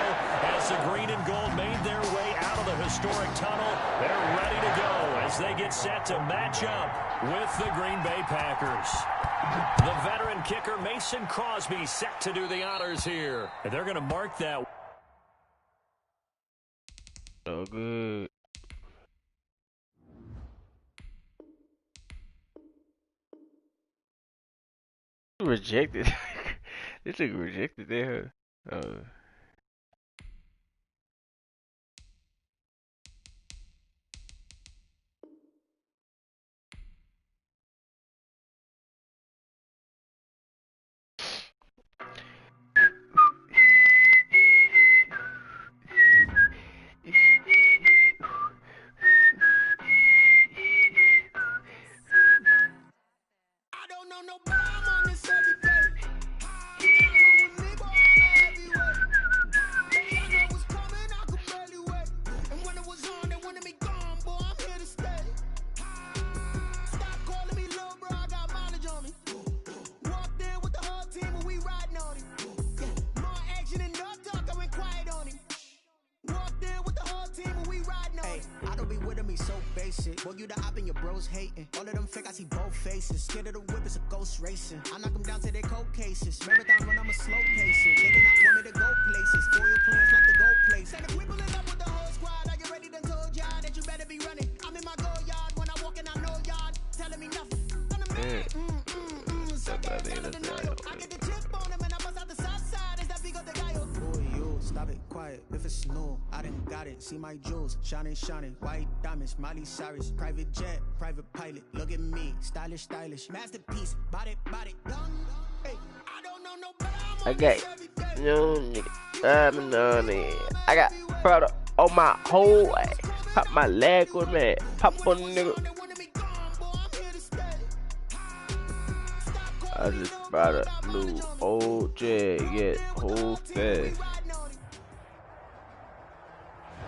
as the green and gold made their way out of the historic tunnel. They're ready to go as as they get set to match up with the Green Bay Packers. The veteran kicker Mason Crosby set to do the honors here. And they're going to mark that. So good. Rejected. This nigga rejected there. I don't know no, but I'm on this every day. You can't run with me, boy, I'm a heavyweight. Baby, I know what's coming, I could barely wait. And when it was on, they wanted me gone, boy, I'm here to stay. Stop calling me little bro, I got mileage on me. Walked in with the whole team and we riding on him. Yeah, more action and no talk, I went quiet on him. Walked in with the whole team and we riding on him. I don't be with him, he's so basic. Boy, you the op and your bros hating. All of them fake, I see both faces. Scared of the whip, it's a ghost racing. I knock them down to their cold cases. Marathon run, I'm a slow pacer. They did not want me to go places. For your plans, not to go places. Said if we pulling up with the whole squad, I get ready to told y'all that you better be running. I'm in my go yard, when I walk in, I know y'all telling me nothing. I'm the man. So bad, I get the chip on him and I bust out the south side. Is that big of the guy? Boy, you stop it, quiet. If it's new, I done got it. See my jewels, shining, shining. White diamonds, Miley Cyrus. Private jet, private pilot. Look at me, stylish, stylish. Masterpiece, body, done. Hey, I don't know no, but I'm on Okay. this every day. No nigga. I got product on my whole ass. Pop my leg with me. Pop on the nigga. I just bought a new old jag. Yeah, hold fast.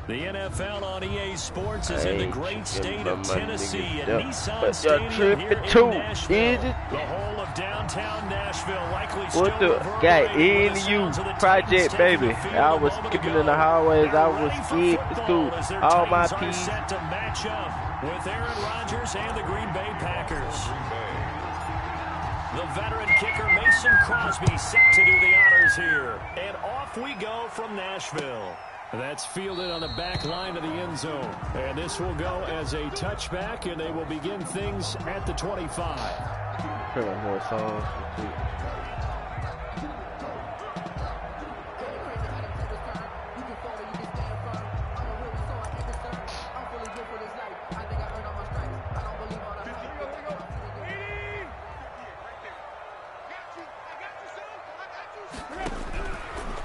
The NFL on EA Sports is in the great state of Tennessee at Nissan But Stadium your here trip in too, Nashville. is it? The whole of downtown Nashville likely What still the guy reverberating with the in you sounds of the project, Titans taking baby? the field I a was moment skipping ago. in the hallways. I They're was ready for skipping football school. as their All my Titans are P's. set to match up with Aaron Rodgers and the Green Bay Packers. The veteran kicker Mason Crosby set to do the honors here. And off we go from Nashville. That's fielded on the back line of the end zone. And this will go as a touchback, and they will begin things at the 25. Put on more songs.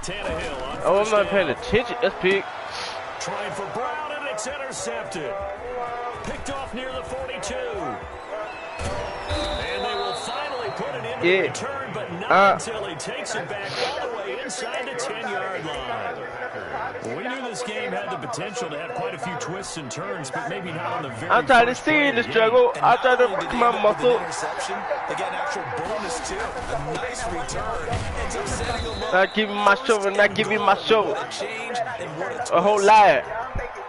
Tannehill on Oh, I'm first not down. paying attention. That's big. Trying for Brown, and it's intercepted. Picked off near the 42. And they will finally put it into the return, but not until he takes it back all the way inside the 10-yard line. We knew this game had the potential to have quite a few twists and turns, but maybe not on the very I'm trying to first play see of the game. struggle. And I'm not trying to only did work they my end up with an muscle. interception, they got an actual bonus too. A nice return. Ends up setting them up. Not giving my shoulder. Not giving my shoulder. What a change and what a twist. A whole lot.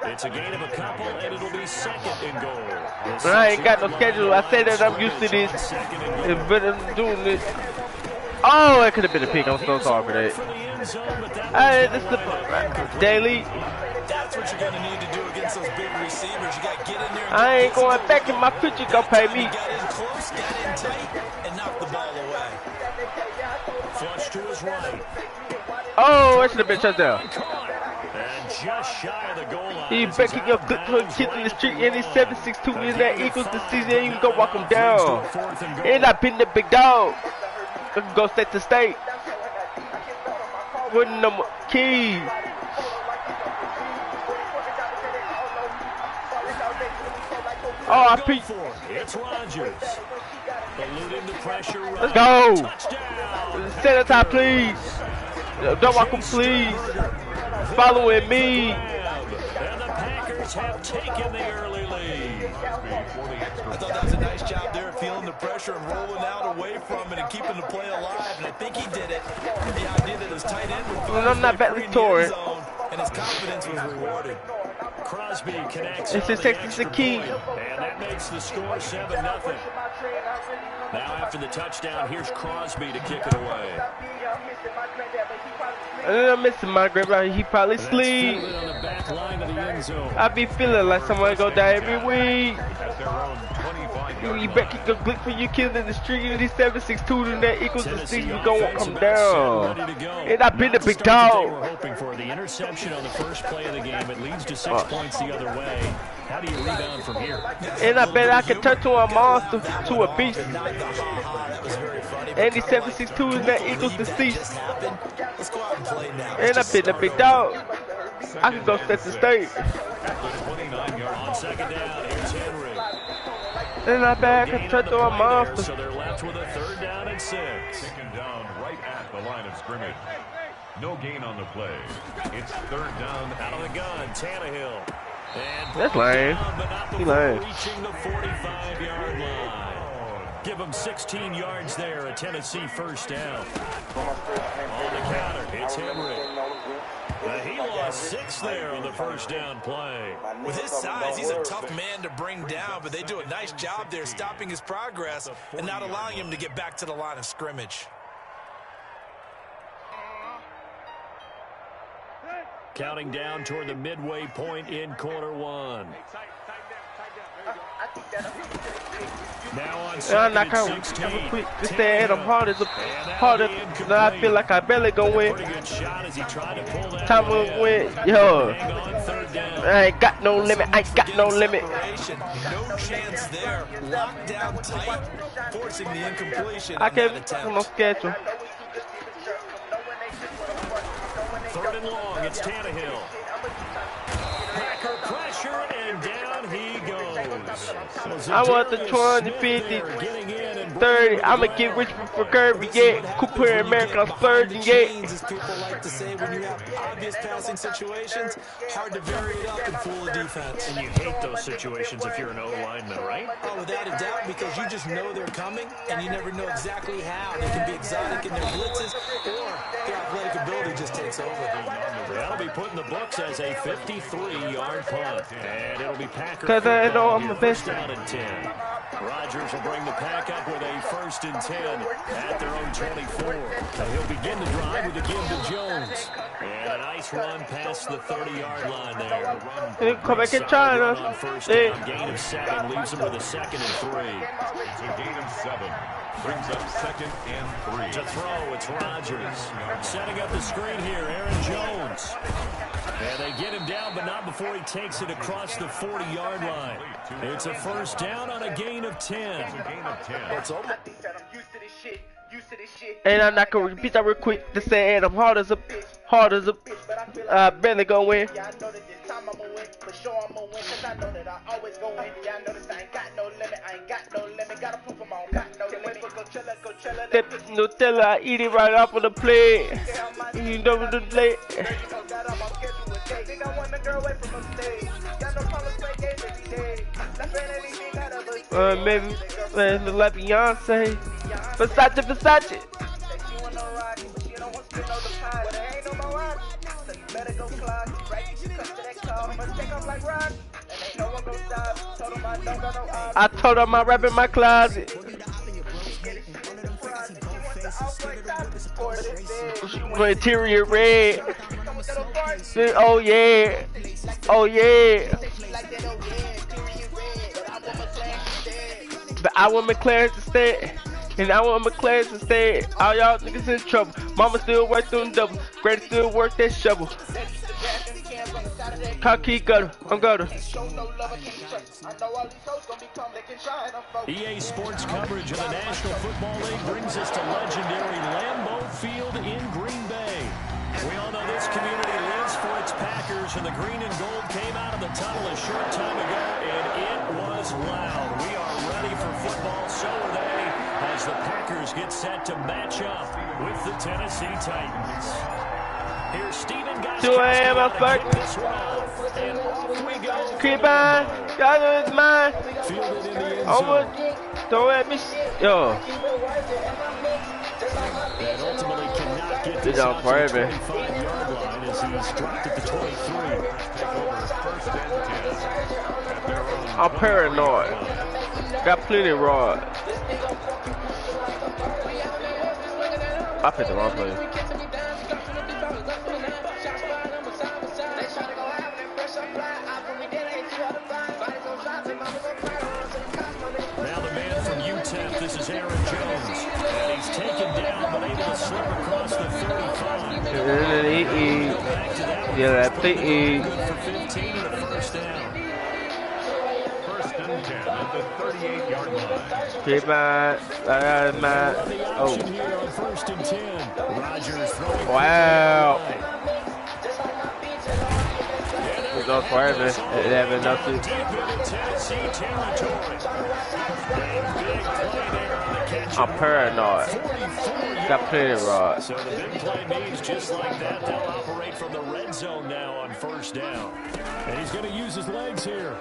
It's a gain of a couple, and it'll be second and goal. I ain't got no schedule. I say that I'm used to this. It's better than doing this. Oh, that could have been a pick. I'm so sorry for that. Hey, this is the daily. That's what you're going to need to do against those big receivers. You got to get in there. And I ain't going back in my picture. Gonna pay me. Got in close, got in tight, and knocked the ball away. Flush to his right. Oh, that should have been a touchdown. And just shy of the goal line. He breaking your good kids in the street, and he's 7'6" and that equals the season, and you can go walk him down. And I been the big dog. Go state to state. With number keys. Oh, I peeked. It's Rodgers. Eluding the pressure. Let's go. Touchdown. Sanitize, please. Don't walk him, please. Following me. And the Packers have taken the early lead. I thought that was a nice job there, feeling the pressure and rolling out away from it and keeping the play alive. And I think he did it. The idea that his tight end would I'm not badly torn. and his confidence was rewarded. Crosby connects It's on just the Texas the extra key. point, and that makes the score 7-0. Now after the touchdown, here's Crosby to kick it away. I'm missing my grip right. He probably That's sleep. fielded on the back line of the end zone. I be feeling like someone go die every week. At their own 25-yard You line. bet you go glick for your kids in the street. You need 762 and that equals the Tennessee 6. You gon' offense come about set, down. ready to go. And I been the Not big start that they dog. were hoping for. The interception on the first play of the game. It leads to 6 points the other way. How do you rebound from here? And I bet I can turn to a monster, to a beast. And the 762 and that equals the 6. And I been the big dog. I can go set the stage. On second down, here's Henry. And I bet I can turn to a So monster. they're left with a 3rd down and 6. Taken down right at the line of scrimmage. No gain on the play. It's 3rd down. Out of the gun, Tannehill. And That's lame. down, but not He before lame. reaching the 45-yard line. Give him 16 yards there, a Tennessee 1st down. On the counter, it's Henry. He lost 6 there on the 1st down play. With his size, he's a tough man to bring down, but they do a nice job there stopping his progress and not allowing him to get back to the line of scrimmage. Counting down toward the midway point in quarter 1. Now on And I second knock out and 16. quick. This say Adam harder. Now I feel like I barely gonna win. Pretty good shot as he tried to pull that Time one to in. win. Yo. Hang on, 3rd down. I ain't got no limit. I ain't got no limit. No chance there. Locked down tight, forcing the incompletion. I on that can't attempt. on no schedule. 3rd and long, it's Tannehill. Packer pressure, and down he goes. I want the 20, 50, 30. I'ma get rich for Kirby, yeah. Cooper in America, Spurgeon, yeah. As people like to say, when you have obvious passing situations, hard to vary it up and fool the defense. And you hate those situations if you're an O-lineman, right? Oh, without a doubt, because you just know they're coming, and you never know exactly how. They can be exotic in their blitzes, or their athletic ability just takes over. That'll be put in the books as a 53-yard punt. And it'll be Packer. Cause I know I'm the best. 1st down and 10. Rodgers will bring the pack up with a 1st and 10 at their own 24. He'll begin the drive with a give to Jones. And a nice run past the 30-yard line there. Hey, come back and try Run it. on 1st Hey. down, gain of 7, leaves him with a 2nd and 3. It's a gain of 7. Brings up 2nd and 3. To throw, it's Rodgers. Setting up the screen here, Aaron Jones. And they get him down, but not before he takes it across the 40-yard line. It's a 1st down on a gain of 10. Gain of 10. It's over. And I'm not gonna repeat that real quick. To say Adam hard as a barely gonna win. That Nutella, I eat it right off of the plate. You know what the plate. Maybe look like Beyonce. Versace. I told her my rap in my closet. Interior red. Oh yeah. Oh yeah. But I want McLaren instead. And I want McLaren instead. All y'all niggas in trouble. Mama still work them double. Granny still work that shovel. Cocky gutter. I'm gutter. EA Sports coverage of the National Football League brings us to legendary Lambeau Field in Green Bay. We all know this community lives for its Packers, and the green and gold came out of the tunnel a short time ago, and it was loud. We are ready for football, so are they, as the Packers get set to match up with the Tennessee Titans. Here's Steven Gostkowski. 2 a.m. I'm fuck. And off we go. Keep on. God is mine. Fielded in the end Over. zone. Don't let me. Yo. And ultimately cannot get Good this job, out to the Barbie. 25-yard line as he is dropped at the 23. I'm paranoid. Got plenty of rods. I picked the wrong play. Now the man from UTEP, this is Aaron Jones. And he's taken down, but able to slip across the 35. Yeah, that play. Good for 15 and a first down. First and 10 at the 38-yard line. Keep my. Oh. Here on first and 10. Rodgers throwing. Wow. We go for it, 11 nothing. Tennessee territory. I'm paranoid. Got plenty of rods. So the big play means just like that, they'll operate from the red zone now on first down. And he's going to use his legs here.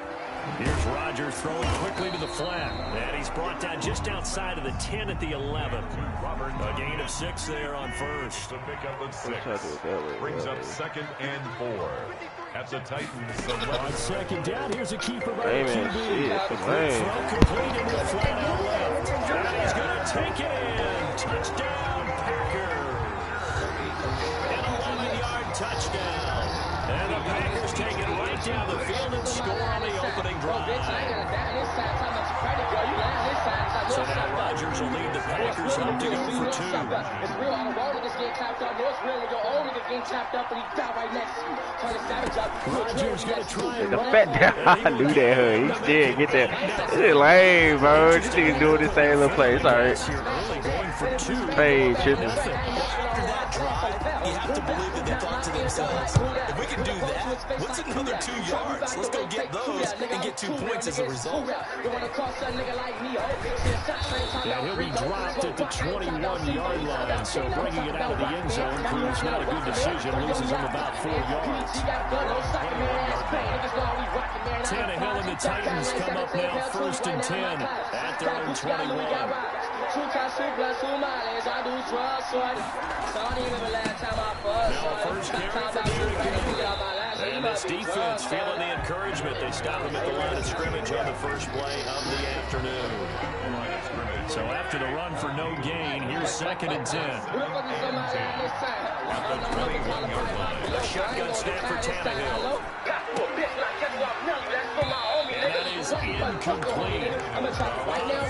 Here's Rodgers throwing quickly to the flat. And he's brought down just outside of the 10 at the 11. A gain of 6 there on first. The pickup of 6 brings up 2nd and 4 at the Titans. On second down, here's a keeper by Hey, the man, QB. shit, The it's quick lame. throw complete into the flat out left. And he's going to take it in. Touchdown, Packers. An 11-yard touchdown. And the Packers take it right down the field and score on the opening drive. So now Rodgers will lead the Packers up to go for 2. It's real. I don't want to just get tapped up. No, it's real when your own nigga getting tapped up and he died right next to you. Turn the savage up. Rodgers going to try and The run. fat down. I knew that hood. He did get that. This is lame, bro. This nigga doing the same little play. It's alright. Hey, tripping. After that drive, you have to believe that they thought to themselves, if we can do that, what's another 2 yards? Let's go get those and get 2 points as a result. Yeah, he'll be dropped at the 21-yard line, so bringing it out of the end zone proves not a good decision, loses him about 4 yards. Tannehill and the Titans come up now first and 10 at their own 21. Now first carry for Derrick Henry. And this defense feeling the encouragement. They stop him at the line of scrimmage on the first play of the afternoon. So after the run for no gain, here's 2nd and 10. A shotgun snap for Tannehill. And that is incomplete.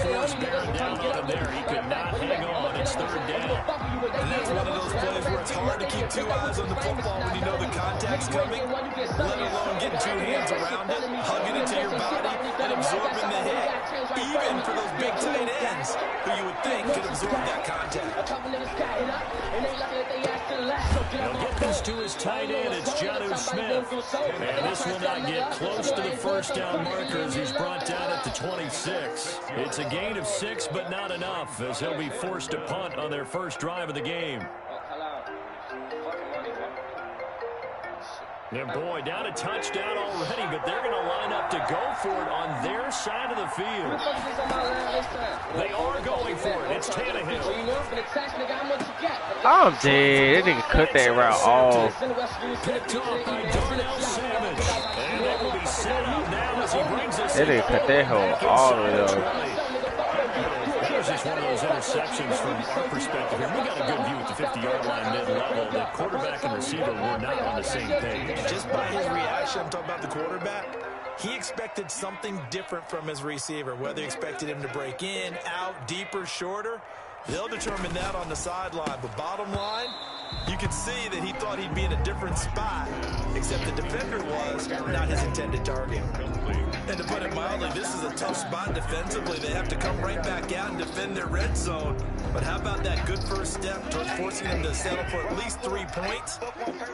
Force bearing down on him there. He could not hang on. It's 3rd down. And that's one of those plays where it's hard to keep 2 eyes on the football when you know the contact's coming, let alone getting 2 hands around it, hugging it to your body, and absorbing the hit. Even for those big tight ends, who you would think could absorb that contact. He'll get this to his tight end. It's Jonnu Smith. And this will not get close to the first down marker as he's brought down at the 26. It's a gain of 6, but not enough, as he'll be forced to punt on their first drive of the game. And boy, down a touchdown already, but they're going to line up to go for it on their side of the field. They are going for it. It's Tannehill. I'm dead. They nigga cut that route off. Picked off by Darnell Savage. And it will be set up now as he brings us They didn't cut that hole all the way off. That was just one of those interceptions from our perspective here. We got a good view at the 50-yard line mid-level. The quarterback and receiver were not on the same page. Just by his reaction, I'm talking about the quarterback, he expected something different from his receiver, whether he expected him to break in, out, deeper, shorter. They'll determine that on the sideline. But bottom line, you could see that he thought he'd be in a different spot, except the defender was not his intended target. And to put it mildly, this is a tough spot defensively. They have to come right back out and defend their red zone. But how about that good first step towards forcing them to settle for at least 3 points?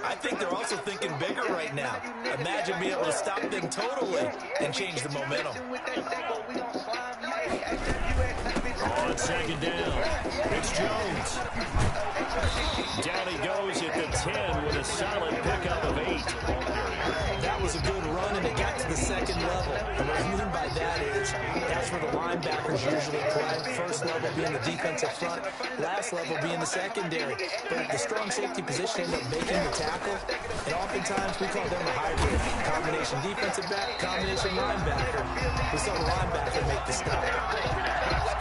I think they're also thinking bigger right now. Imagine being able to stop them totally and change the momentum. On 2nd down, it's Jones. Down he goes at the 10 with a solid pickup of 8. That was a good run, and it got to the 2nd level. And what I mean by that is, that's That's where the linebackers usually play. First level being the defensive front, last level being the secondary. But the strong safety position ended up making the tackle, and oftentimes we call them a hybrid. Combination defensive back, combination linebacker. We saw the linebacker make the stop.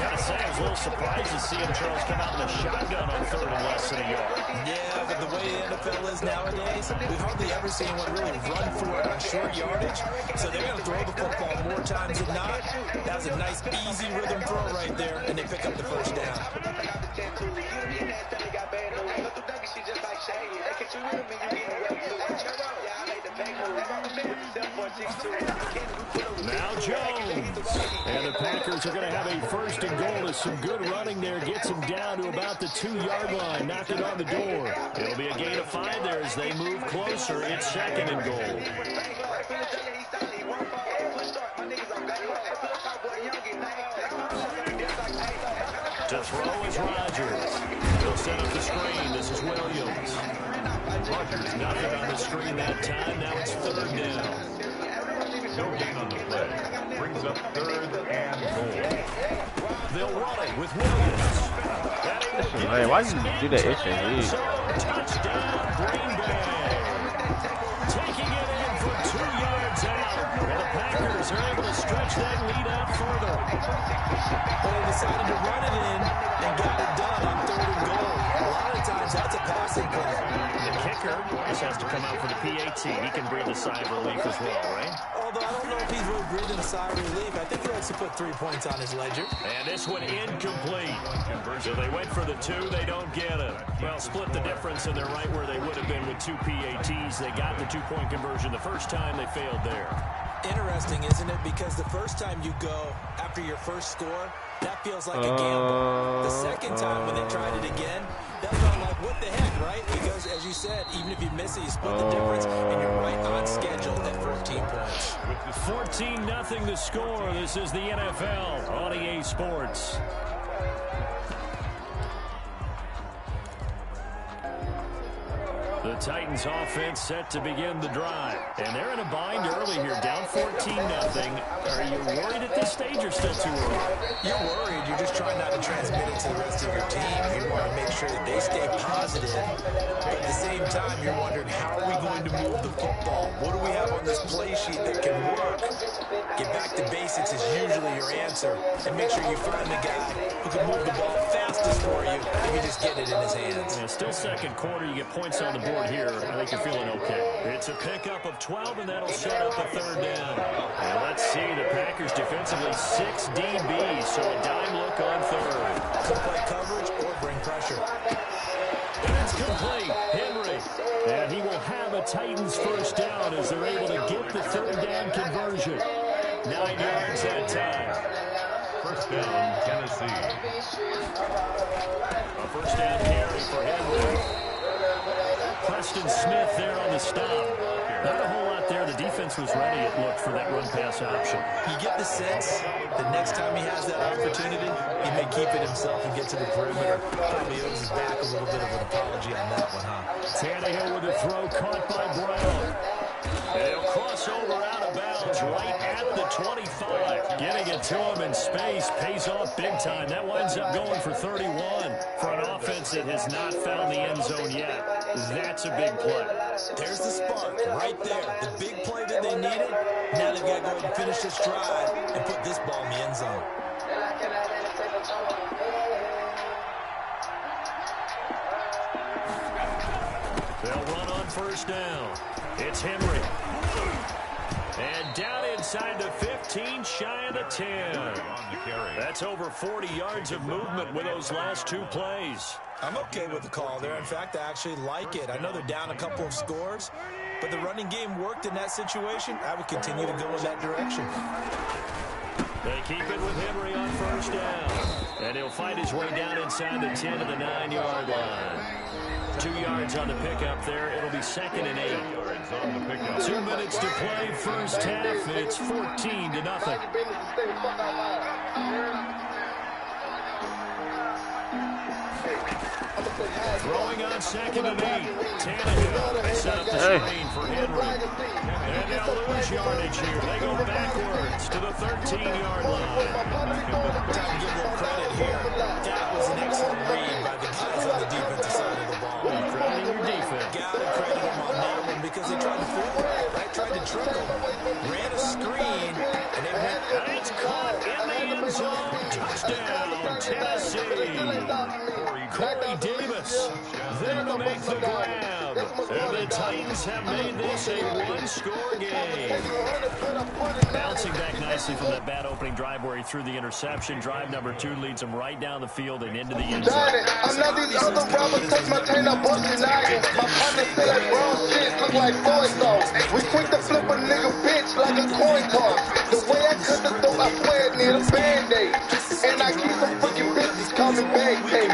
Gotta say, I was a little surprised to see him, Charles, come out in a shotgun on 3rd and less than a yard. Yeah, but the way the NFL is nowadays, we hardly ever see anyone really run for it on short yardage. So they're going to throw the football more times than not. That was a nice, easy rhythm throw right there, and they pick up the first down. Now Jones. And the Packers are going to have a 1st and goal as some good running there gets him down to about the 2-yard line, knocking on the door. It'll be a gain of 5 there as they move closer. It's 2nd and goal. To throw is Rodgers. He'll set up the screen. This is Williams. Rodgers, nothing on the screen that time. Now it's 3rd down. No gain on the play. Brings up 3rd and goal. They'll run it with Williams. Hey, why did you do that itching? Touchdown, Green Bay. Taking it in for 2 yards out. And the Packers are able to stretch that lead out further. But they decided to run it in and got it done on 3rd and goal. A lot of times that's a passing play. The kicker just has to come out for the PAT. He can breathe a sigh of relief as well, right? Although I don't know if he's really breathing a sigh of relief. I think he likes to put 3 points on his ledger. And this one incomplete. So they went for the 2. They don't get it. Well, split the difference, and they're right where they would have been with 2 PATs. They got the 2-point conversion the first time. They failed there. Interesting, isn't it? Because the first time you go after your first score, that feels like a gamble. The second time when they tried it again, that felt like, what the heck, right? Because, as you said, even if you miss it, you split the difference, and you're right on schedule at 14 points. 14-0 the score. This is the NFL on EA Sports. The Titans offense set to begin the drive. And they're in a bind early here, down 14-0. Are you worried at this stage or still too early? You're worried. You're just trying not to transmit it to the rest of your team. You want to make sure that they stay positive. But at the same time, you're wondering, how are we going to move the football? What do we have on this play sheet that can work? Get back to basics is usually your answer. And make sure you find the guy who can move the ball fastest for you if you just get it in his hands. Yeah, still 2nd quarter. You get points on the board here. I think you're feeling okay. It's a pickup of 12, and that'll set up a 3rd down. And let's see, the Packers defensively 6 DBs, so a dime look on 3rd. Complete coverage or bring pressure. And it's complete. Henry. And he will have a Titans 1st down as they're able to get the 3rd down conversion. 9 yards that time. 1st down, Tennessee. A 1st down carry for Henry. Preston Smith there on the stop. Not a whole lot there. The defense was ready, it looked, for that run-pass option. You get the sense that next time he has that opportunity, he may keep it himself and get to the perimeter. Probably owes his back a little bit of an apology on that one, huh? Tannehill with a throw caught by Brown. And he'll cross over out of bounds right at the 25. Getting it to him in space pays off big time. That winds up going for 31 for an offense that has not found the end zone yet. That's a big play. There's the spark right there. The big play that they needed. Now they've got to go ahead and finish this drive and put this ball in the end zone. They'll run on 1st down. It's Henry. And down inside the 15, shy of the 10. That's over 40 yards of movement with those last 2 plays. I'm okay with the call there. In fact, I actually like it. I know they're down a couple of scores, but the running game worked in that situation. I would continue to go in that direction. They keep it with Henry on 1st down. And he'll find his way down inside the 10 to the 9-yard line. 2 yards on the pickup there. It'll be 2nd and 8. 2 minutes to play, 1st half. It's 14-0. Throwing on 2nd and 8. Tannehill set up the screen for Henry. And now to lose yardage here. They go backwards to the 13-yard line. Time to give a little credit here. That was an excellent read by the guys on the defensive side of the ball. Crediting your defense. Gotta credit them on that one because they tried to fool him, right? Tried to trick him. Ran a screen, and they went. And it's caught in the end zone. Touchdown, Tennessee. Corey Davis there to make the grab. And the Titans have made this a one-score game. Bouncing back nicely from that bad opening drive where he threw the interception. Drive number 2 leads him right down the field and into the end zone. I'm not these other robbers, touch my chain, I bust your noggin. My partner feel like brown shit, look like soy sauce. We quick to flip a nigga bitch like a coin toss. The way I cut the throat, I swear it need a band-aid. And I keep some freaking bitches coming back tape.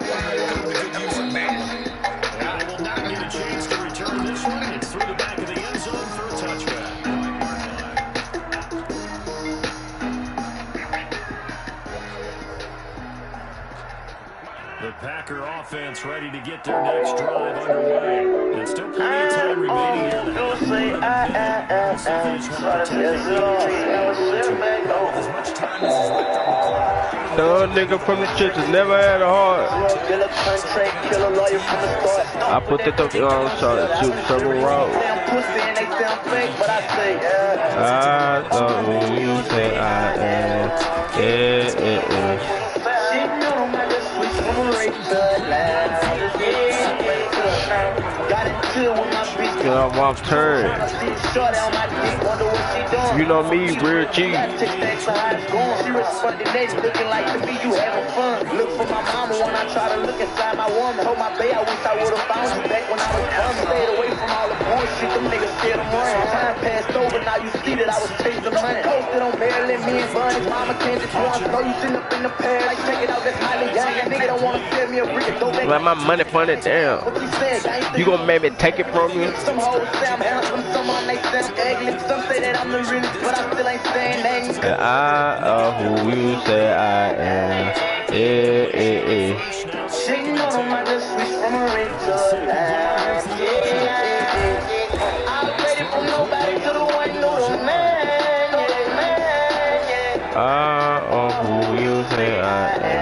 And they will not get a chance to return this one. It's through the back of the end zone for a touchback. The Packer offense ready to get their next drive underway. And still plenty of time remaining here. As much time as is left on the clock. No nigga from the churches never had a heart. I put the top on, so I shoot several rounds. I thought when you say I am, I'm off turn. You know me, real G. Look for my mama when I try to look inside my woman. Hold my bay, I wish I would've found you back when I was coming. Stayed away from all the bullshit, them niggas scared I'm running. Time passed over, now you see that I was chasing money. Posted on Maryland, me and Bunny's mama can't just want to know you sitting up in the pad. Like, check it out, that's highly young. That nigga don't wanna sell me a brick and go back. Let my money fund it down. You gonna make me take it from you? Some hoes say I'm handsome, some on they say I'm ugly. Some say that I'm the realest, but I still ain't saying names. And I who you say I am. She know I just switched from a red to a lamb. I'm ready from nobody to the one little man. Who you say I am.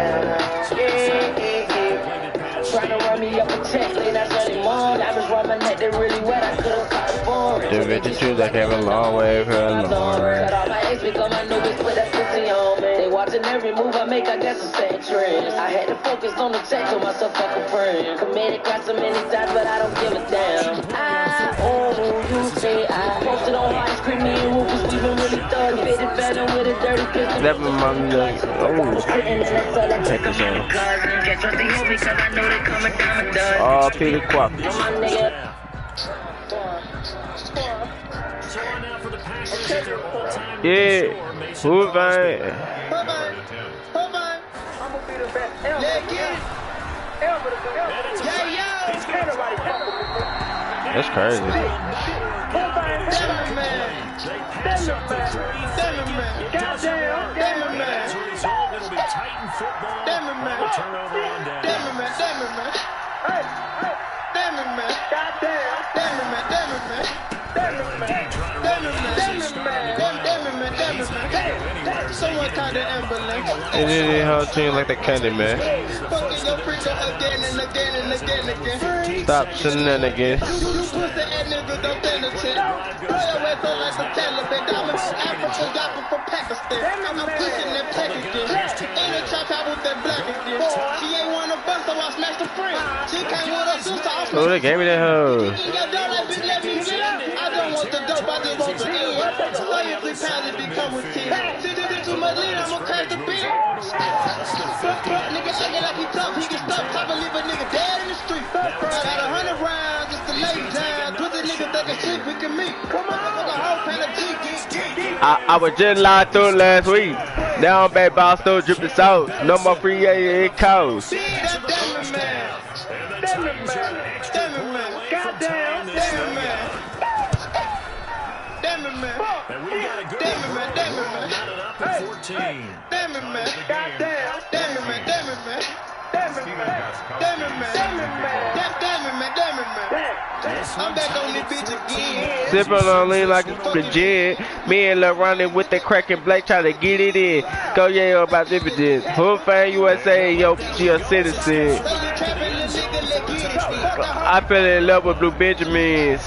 Trying to run me up a check, late that's early morning. I just run my neck, they really wet, I could've caught the phone. The bitch truth, I came a long way for a long way. Cut all my ex because my new bitch put that pussy on me. They watching every move I make, I guess the same trend. I had to focus on the check, told myself fuck a friend. Committed crime so many times, but I don't give a damn. I own who you say I posted on ice cream, me and Rufus, we been really thug. Fitted phantom with a dirty pistol. Never mind, take this on. Oh, Peter Quack. Yeah, who's that? That's crazy. Someone called the ambulance. And then they held team like the candy man. Fucking your freak again and again and again and again. Stop shenanigans. You pussy ass niggas don't stand a chance. Blow your ass up like the Taliban. Diamonds from Africa, got them from Pakistan. I'm pushing that pack again. In the trap house with that black again. She ain't want to bust, so I smashed the friend. She came with her sister, I Oh, they gave me that hoe. I don't want the dope, I just want the end. Loyalty pounds if you come with 10. See, this is too much lead, I'ma crash the bin. Nigga shaking like he tough, he can stop top and leave a nigga dead in the street. I got 100 rounds just to lay down. Pussy nigga thinking shit, we can meet. Come on, motherfucker, whole pan of G. I was just lying through last week. Now I'm back, boss, still dripping sauce. No more free, it costs. I'm back on this bitch again. Sipping on lean like a gin. Me and Lil Ronnie with the cracking black try to get it in. Go yeah about dividends. Full fan USA, yo, she a citizen. I fell in love with Blue Benjamins.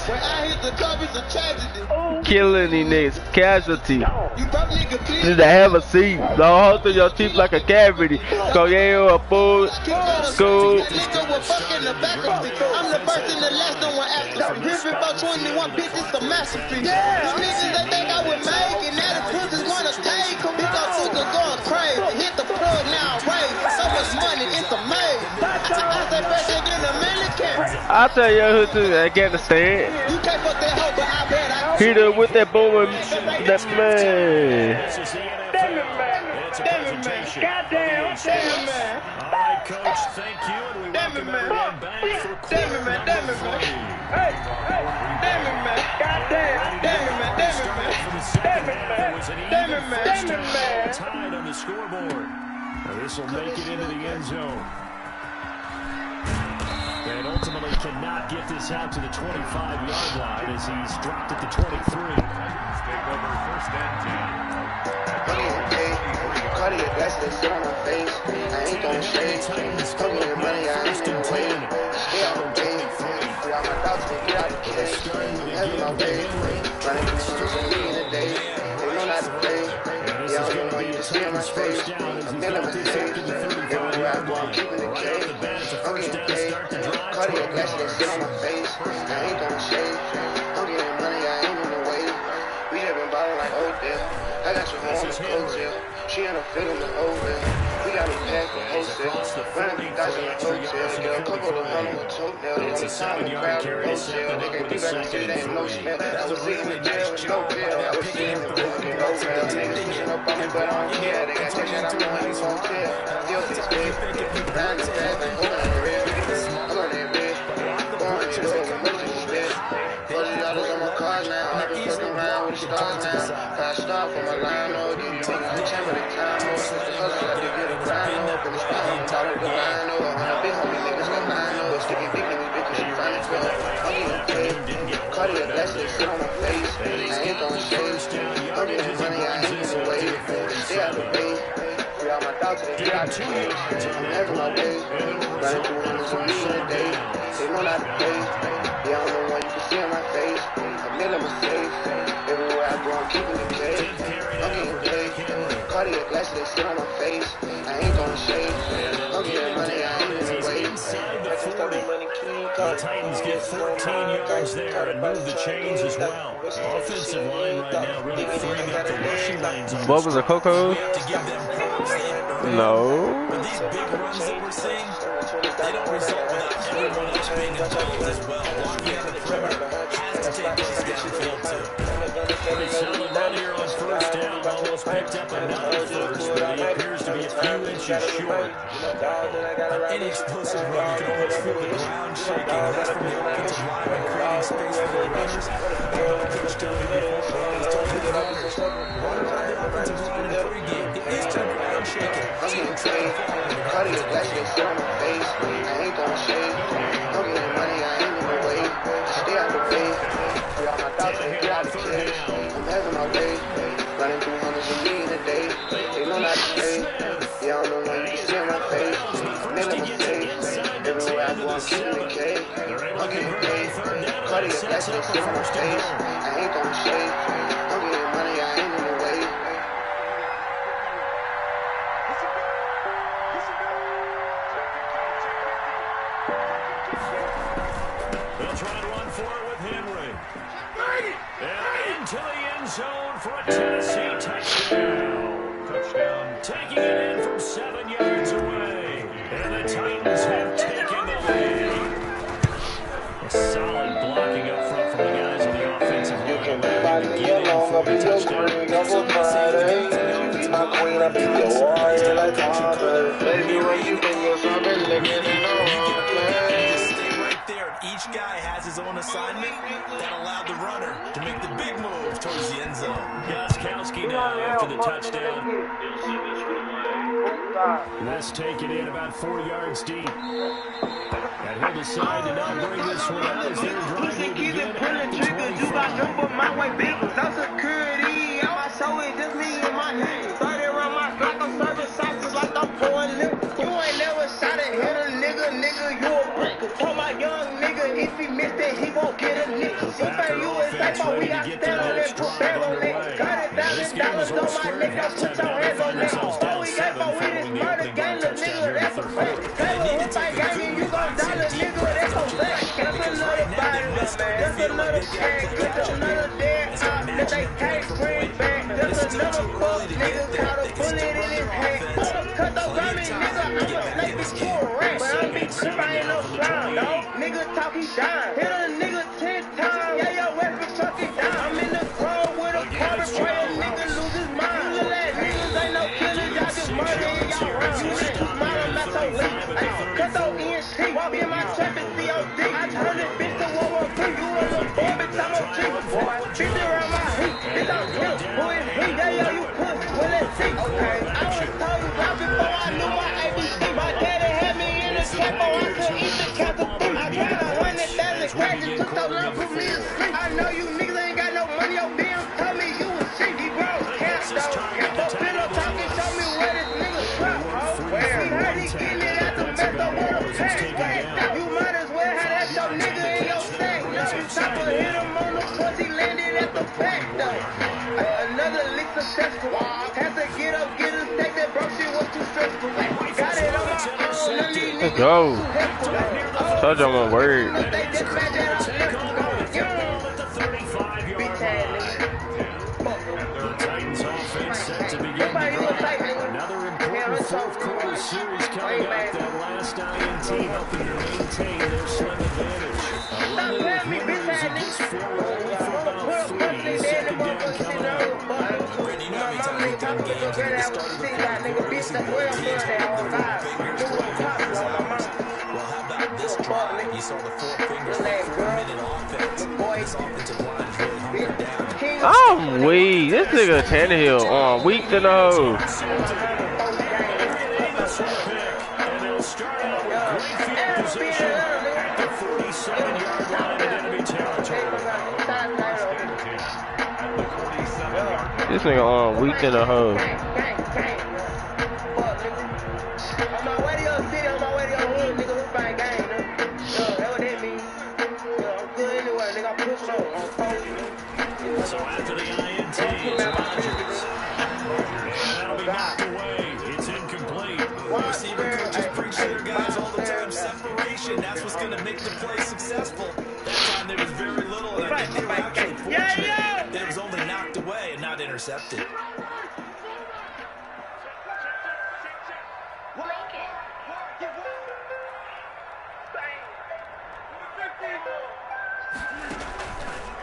Killing these niggas, casualty. Need to have a seat. The whole through your teeth like a cavity. Go yeah, a fool, school. I'm the first and the last one after. Ripping about 21 bitches, a masterpiece. These niggas, they think I would make it. Now the pussies wanna take them. He got two going crazy. Hit the plug now, raise. So much money, it's amazing. I say best in the military. I'll tell you who to Afghanistan. You can't fuck that hoe, but I bet I Hit her with that boom, that man. Damn it, man. Goddamn, man. All right, Coach, thank you. And we welcome everyone back for quarter number 3. Hey, damn it, man. Goddamn, damn it, man. Tied on the scoreboard. This will make it into the end zone. And ultimately cannot get this out to the 25-yard line as he's dropped at the 23. Take over first and 10. Cardiac, that's the sit on my face. I ain't gon' shake. Come here, money, I ain't in the way. Stay out the way. Free all my dogs to get out the cage. I'm having my way. Running through hundreds of million a day. They know not to play. Yeah, I don't know you can see on my face. I'm in a mistake. Everywhere I go, I'm keeping the cage. I'm getting paid. Cardiac, that's the sit on my face. I ain't gon' shake. I'm getting money, I ain't in the way. We have been ballin' like Odell. I got your home on the coattail. She ain't a fit in the oven. We got me packed with wholesale. Running through dice in the hotel. Get a couple of hundred with toenails. When it's time to grab the wholesale. They can't be back and say they ain't no smell. I was sitting in jail with no bill. I was sitting in the fucking no rail. Niggas pushing up on me, but I don't care. They got that shit, I know I ain't gon' care. Still fix big. Down the path and holding on the red. I'm on that red. Going to the door, much respect. $40 on my cars now. I been fucking around with the stars now. Got stop for my line, no, give you the chamber the time, no. Since the hustle, I did get a grind, no. Been the spot, I'm talking the line, no. On the big homie niggas got 9, no. Sticky dick in these bitches, she find it, I'm getting paid. Cardiac, that's the shit on my face. I ain't gon' shave. I'm getting money, I ain't in the way. Stay out the way. Free all my dogs to get out the cage. I'm having my way. Running through hundreds of million a day. They know not to play. Yeah, I'm the one you can see on my face. I made a mistake. Everywhere I go, I'm keeping the cage. I'm getting paid. Cardiac, that's the shit on my face. I ain't gon' shave. I'm getting money, I ain't in the way. The Titans get 14 yards there and move the chains as well. Offensive line right now really freeing up the rushing lanes. What was a Coco? No. But these big runs that we're seeing, they don't result without everyone else being involved as well. Blocking on the perimeter has to take place downfield too. Pretty solid run here on first down. Almost picked up another first, but he appears to be a few inches short. Any explosive run, you can almost feel the ground shaking. That's from the offensive lineman creating space for the runners. Coach told me before, he's told the runners, run by the offensive line in the pregame. It is to ground shaking. I'm getting paid. Cardiac, that's the shit on my face. I ain't gon' shave. I'm getting money, I ain't in the way. Stay out the way. Free all my dogs to get out the cage. I'm having my way. Running through hundreds of million a day. They know not to play. Yeah, I'm the one you can see on my face. I made a mistake. Everywhere I go, I'm keeping the cage. I'm getting paid. Cardiac, that's the shit on my face. I ain't gon' shave. I'm getting money, I ain't in the way. They'll try to run for it with Henry. And into the end zone for a Tennessee touchdown. Taking it in from 7 yards away. And the Titans have taken the lead. A solid blocking up front from the guys on the offensive line. To get in for the touchdown. Each guy has his own assignment that allowed the runner to make the big move towards the end zone. Gostkowski now after the touchdown. This taken in about 4 yards deep. And he'll decide to now bring this one out as their drive will begin at the 25. Social security, my soul is just me and my nigga. 30 around my block, I'm serving sauces like I'm pouring liquor. You ain't never shot at hit a nigga, you a bricker. Told my young nigga, if he missed it, he won't get a nickel. You pay USA, but we got stand on it, put back on it. $100,000 on my nigga, put your hands on it. All we got for we this murder gang, the nigga, that's a fact. Hey, well, if I gang and you gon' dollar, nigga, that's a fact. That's another body, man. That's another gang, that's another dead op that they can't bring back. That's another fuck nigga caught a bullet in his head. Cut the ramen, nigga, I'ma snake this to a rat. But I'm be trip, I ain't no slime, dog. Nigga talk, he shine. Hit a nigga 10 times, yeah, your weapon fucking down. I'm in the grove with a carbon, pray a nigga lose his mind. Little ass niggas ain't no killers, y'all just murdering y'all round. You ain't smart, I'm not so leak. Cut those ENC, walk in my trap and COD. I turn this bitch to World War II, you a little boy, bitch, I'm a chick, boy. Bitch around my heat, bitch, I'm him. Who is he? Yeah, yo, you pussy, well, let's see. Okay, I was told you right before I knew my ABC. My daddy had me in the trap, oh, I could eat the cat of food. I got 100,000 cracks, it took so long for me to sleep. I know you niggas ain't got no money, your BM told me you was cheap. He brought cat, though. But pillow talking, show me where this nigga trap, oh. Where? He heard he getting it at the mess up with a pack. You might as well have that your nigga in your sack. No, chopper hit him on the pussy, he landed at the back, though. Another lick successful. Had to get up, get a stack, that broke shit was too stressful. Got it on my own, none of these Let's go. Told you I'm a word. they just mad that I'm left to go. The 35-yard line. The Titans offense set to begin the drive. Another important fourth quarter series coming up. That last INT helping to maintain their slim advantage. Stop playing me, bitch ass nigga. Only for about 3. Second down coming up. You saw the 4 fingers minute offense. This offensive line is really hunkered down. I'm weak. This nigga Tannehill on weak to know. And they'll start out with great field position at the 47-yard line in enemy territory. This nigga on weak to the hoe. So after the INT, it's Rodgers. That'll be knocked away. It's incomplete. Receiver coaches preach to their guys all the time. Separation, that's what's going to make the play successful. That time there was very little, and I think they were actually fortunate that it was only knocked away and not intercepted.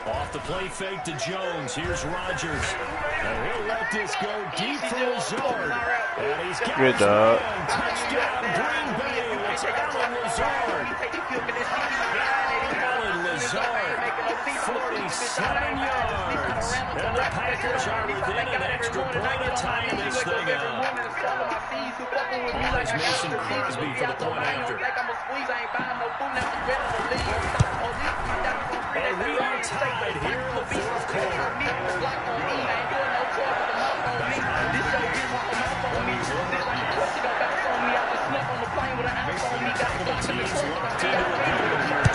Off the play fake to Jones. Here's Rodgers. And he'll let this go deep for Lazard. And he's got Good job. Touchdown, Green Bay. It's Alan Lazard. Alan Lazard, 47 yards. And the Packers are within an extra point of tying this thing up. Here's Mason Crosby for the point after. And we are tied here in the fourth quarter. Teams locked into a game here.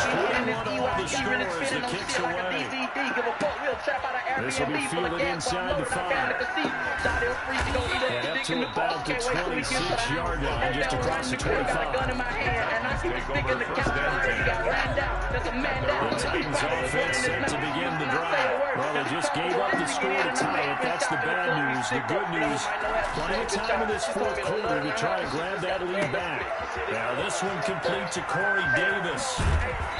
21 all the scores, the kicks away. This will be fielded inside the 5. And up to about the 26-yard line, just across the 25. The Titans offense set to begin the drive. Well, they just gave up the score to tie it. That's the bad news. The good news, plenty of time in this fourth quarter to try to grab that lead back. Now this one complete to Corey Davis.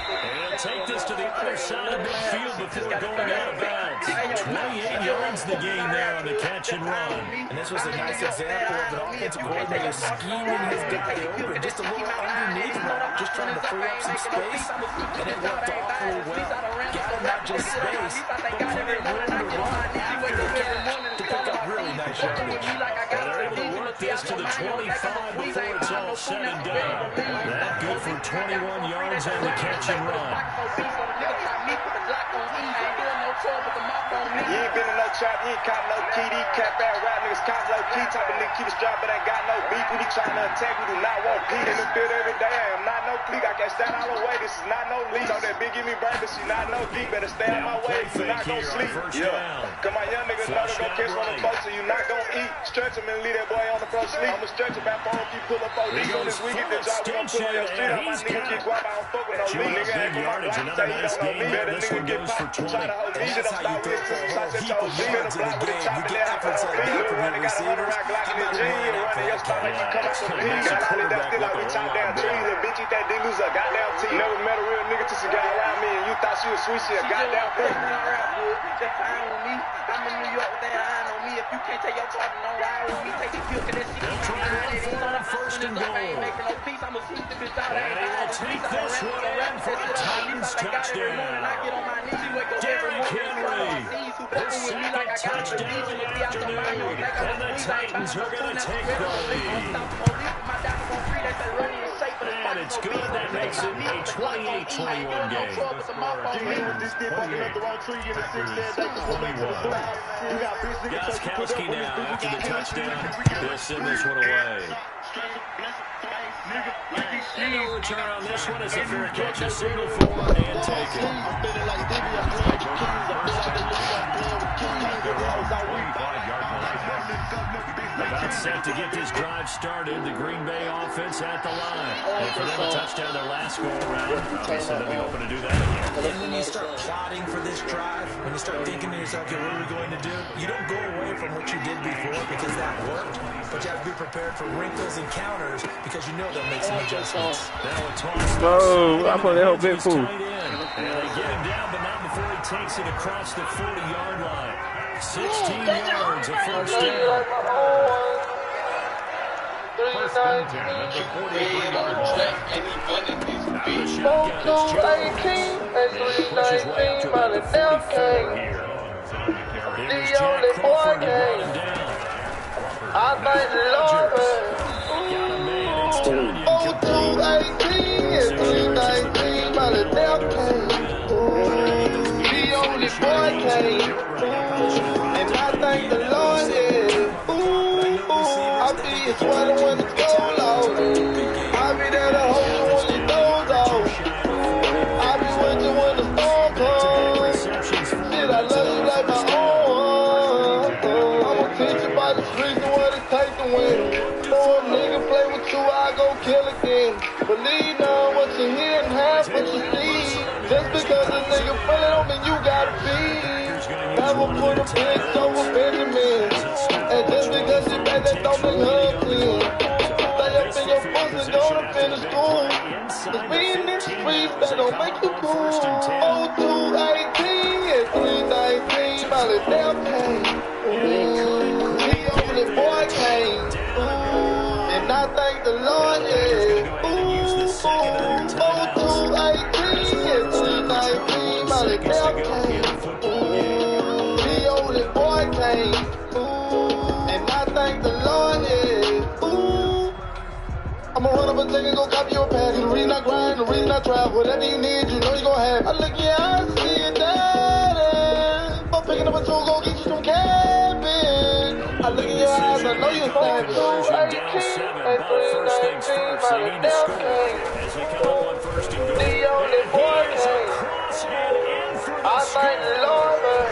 And he'll take this to the other side of midfield before going out of bounds. 28 yards the gain there on the catch and run. And this was a nice example of an offensive coordinator scheming his guy open, just a little underneath him, just trying to free up some space, and it worked awfully well. Got him not just space, but plenty of room to run after the catch to pick up really nice yardage. And they're able to work this to the 25. said and done. That good for 21 yards on the catch and run. You ain't been in no trap, you ain't caught no key. These cat bad rap niggas cop low key. Type of nigga keep the strap, but ain't got no beef. We be trying to attack, we do not want peace. In the field every day, I am not no clique. I can't stand all the way, this is not no league. On that big give me burn, but she not no deep. Better stay on my way, you not gon' sleep. Yeah, cause my young niggas know they gon' catch one of folks, so you not gon' eat. Stretch him and leave that boy on the pro sleep. I'ma stretch him back for him, keep pull up on these. Soon as we get the job, we gon' put on your street. All my niggas get guap, I don't fuck with no league. Nigga ain't for my block, say he don't know me. Better nigga get popped, try to hold me. Shit, I'm stop with it, since I said y'all Z. Better block with the top, and then I put on feet. Little running, got a 100 round Glock in his jeans. You running your spot like you come out some peas. Got all that still like we chop down trees. Little bitch eat that D, lose a goddamn teeth. Never met a real nigga till she got around me, and you thought she was sweet, she a goddamn freak. Just fine with me. I'm in New York with that iron on me. If you can't take your charger, don't ride with me. Take the kill, cause that shit They'll try to run for it on first and goal. And he will take this one in for a Titans touchdown. Derrick Henry, his second touchdown of the afternoon. And the Titans are going to take the lead. And it's good. That makes it a 28-21 game. Gostkowski now after the touchdown. He'll send this one away. And he'll return on this one as a fair catch, a signal for and take it. About set to get this drive started. The Green Bay offense at the line. And for them a touchdown their last go around. Obviously they'll be hoping to do that again. And when you start plotting for this drive, when you start thinking to yourself, okay, what are we going to do? You don't go away from what you did before because that worked, but you have to be prepared for wrinkles and counters because you know they'll make some adjustments. Oh, I thought they were big fool. And they get him down, but not before he takes it across the 40-yard line. 16 yards, a first down. First and 10 at the 43-yard line. Pushes way up to about the 44 here. Here's Jack Crawford to run him down. I thank the Lord. Got a man, it's Tanya. 218 and 319 by the damn came. The only boy came. And I thank the Lord, yeah. I be a sweater when it's cold out. I be there to hold you when you doze out. I be with you when the storm comes. Shit, I love you like my own. I'ma teach you about the streets and what it takes to win. Throw a nigga play with you, I go kill again. Believe now what you hear and half what you see. Just because a nigga feel it don't mean you gotta be. Never put a bitch over Benjamin. And just because you bad, that don't make her clean. Stay up in your pussy, go to finish school. Cause being in the streets, that don't make you cool. 218 and 319 by the damn came. The only boy came. And I thank the Lord, yeah. 218 and 319 by the damn came. The only boy came. And I thank the Lord, yeah. I'ma run up a thing and go copy your pack. The reason I grind, the reason I drive, whatever you need, you know you gon' have. I look in your eyes, see it, daddy. I'm picking up a tool, go get you some cabbage. I look in your eyes, I know you're savage. 218 and 319 by the damn came. The only boy came. I thank the Lord, man.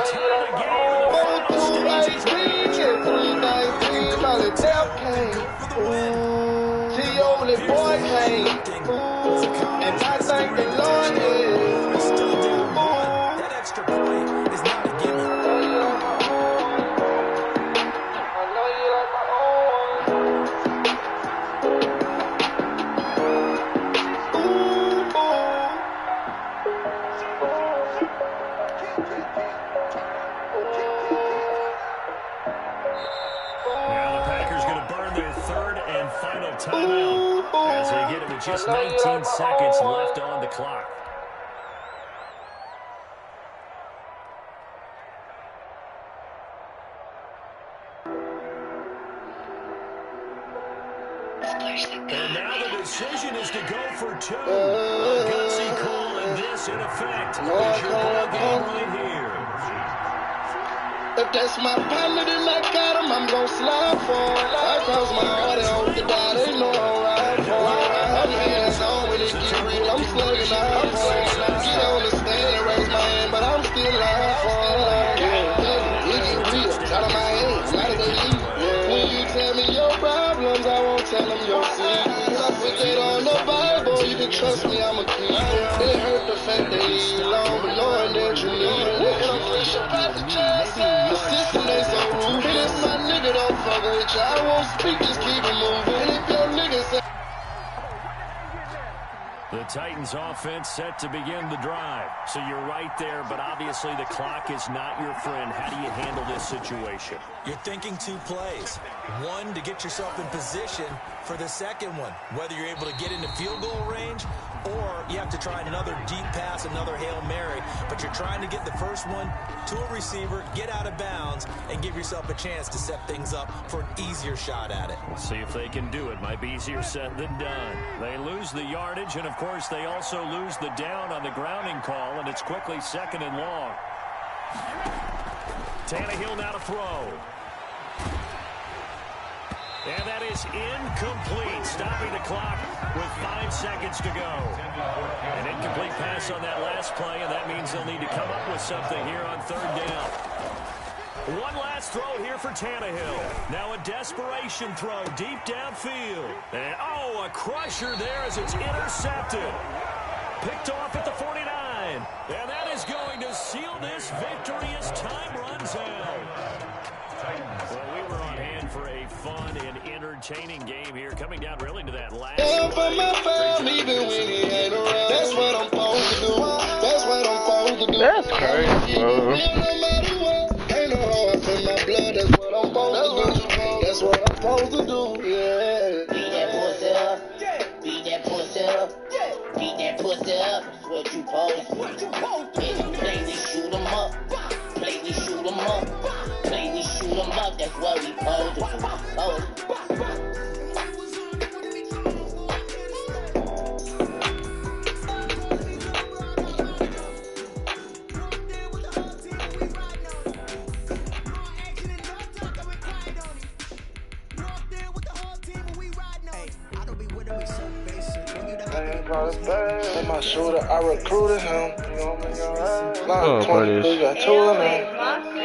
218 and 319 by the damn came. The only boy came. And I thank the Lord, yeah. That extra point is not a gimme. I know you like my own. Now the Packers going to burn their third and final timeout as they get it with just 19 seconds left on the clock. And now the decision is to go for two. A gutsy call, and this, in effect, is your ball game right here. If that's my partner, then I got him, I'm gon' slide for it. I cross my heart and hope to die, they know I'm right for it. I'm hands on when it get real, I'm slugging out for it. Get on the stand and raise my hand, but I'm still live for it. It get real, out of my hands, out of their league. When you tell me your problems, I won't tell them your secrets. I put that on the Bible, you can trust me, I'm a keep it. It hurt the fact that you long, but knowing that you need it. And I'm fresh up out the chassis. The system ain't so rude. And if my nigga don't fuck with you, I won't speak, just keep it moving. And if your nigga say the Titans offense set to begin the drive. So you're right there, but obviously the clock is not your friend. How do you handle this situation? You're thinking two plays. One, to get yourself in position for the second one, whether you're able to get into field goal range or you have to try another deep pass, another Hail Mary, but you're trying to get the first one to a receiver, get out of bounds, and give yourself a chance to set things up for an easier shot at it. We'll see if they can do it. Might be easier said than done. They lose the yardage, and of course they also lose the down on the grounding call, and it's quickly 2nd and long. Tannehill now to throw. And that is incomplete, stopping the clock with 5 seconds to go. An incomplete pass on that last play, and that means they'll need to come up with something here on 3rd down. One last throw here for Tannehill. Now a desperation throw deep downfield. And, a crusher there as it's intercepted. Picked off at the 49. And that is going to seal this victory as time runs out. Well, we were on hand for a fun and entertaining game here, coming down really to that last play. for my family, even when he ain't around. That's what I'm supposed to do. That's what I'm supposed to do. That's crazy, bro. No matter what, ain't no how I feel my blood. That's what I'm supposed to do. That's what I'm supposed to do. Yeah. Beat that pussy up. Beat that pussy up. Beat that pussy up. That's what you supposed to do. Yeah, play, we shoot 'em up. Play, we shoot 'em up. Play, we shoot 'em up. That's what we supposed to do. And my shooter, I recruited him. Oh, 20, got 2 of them.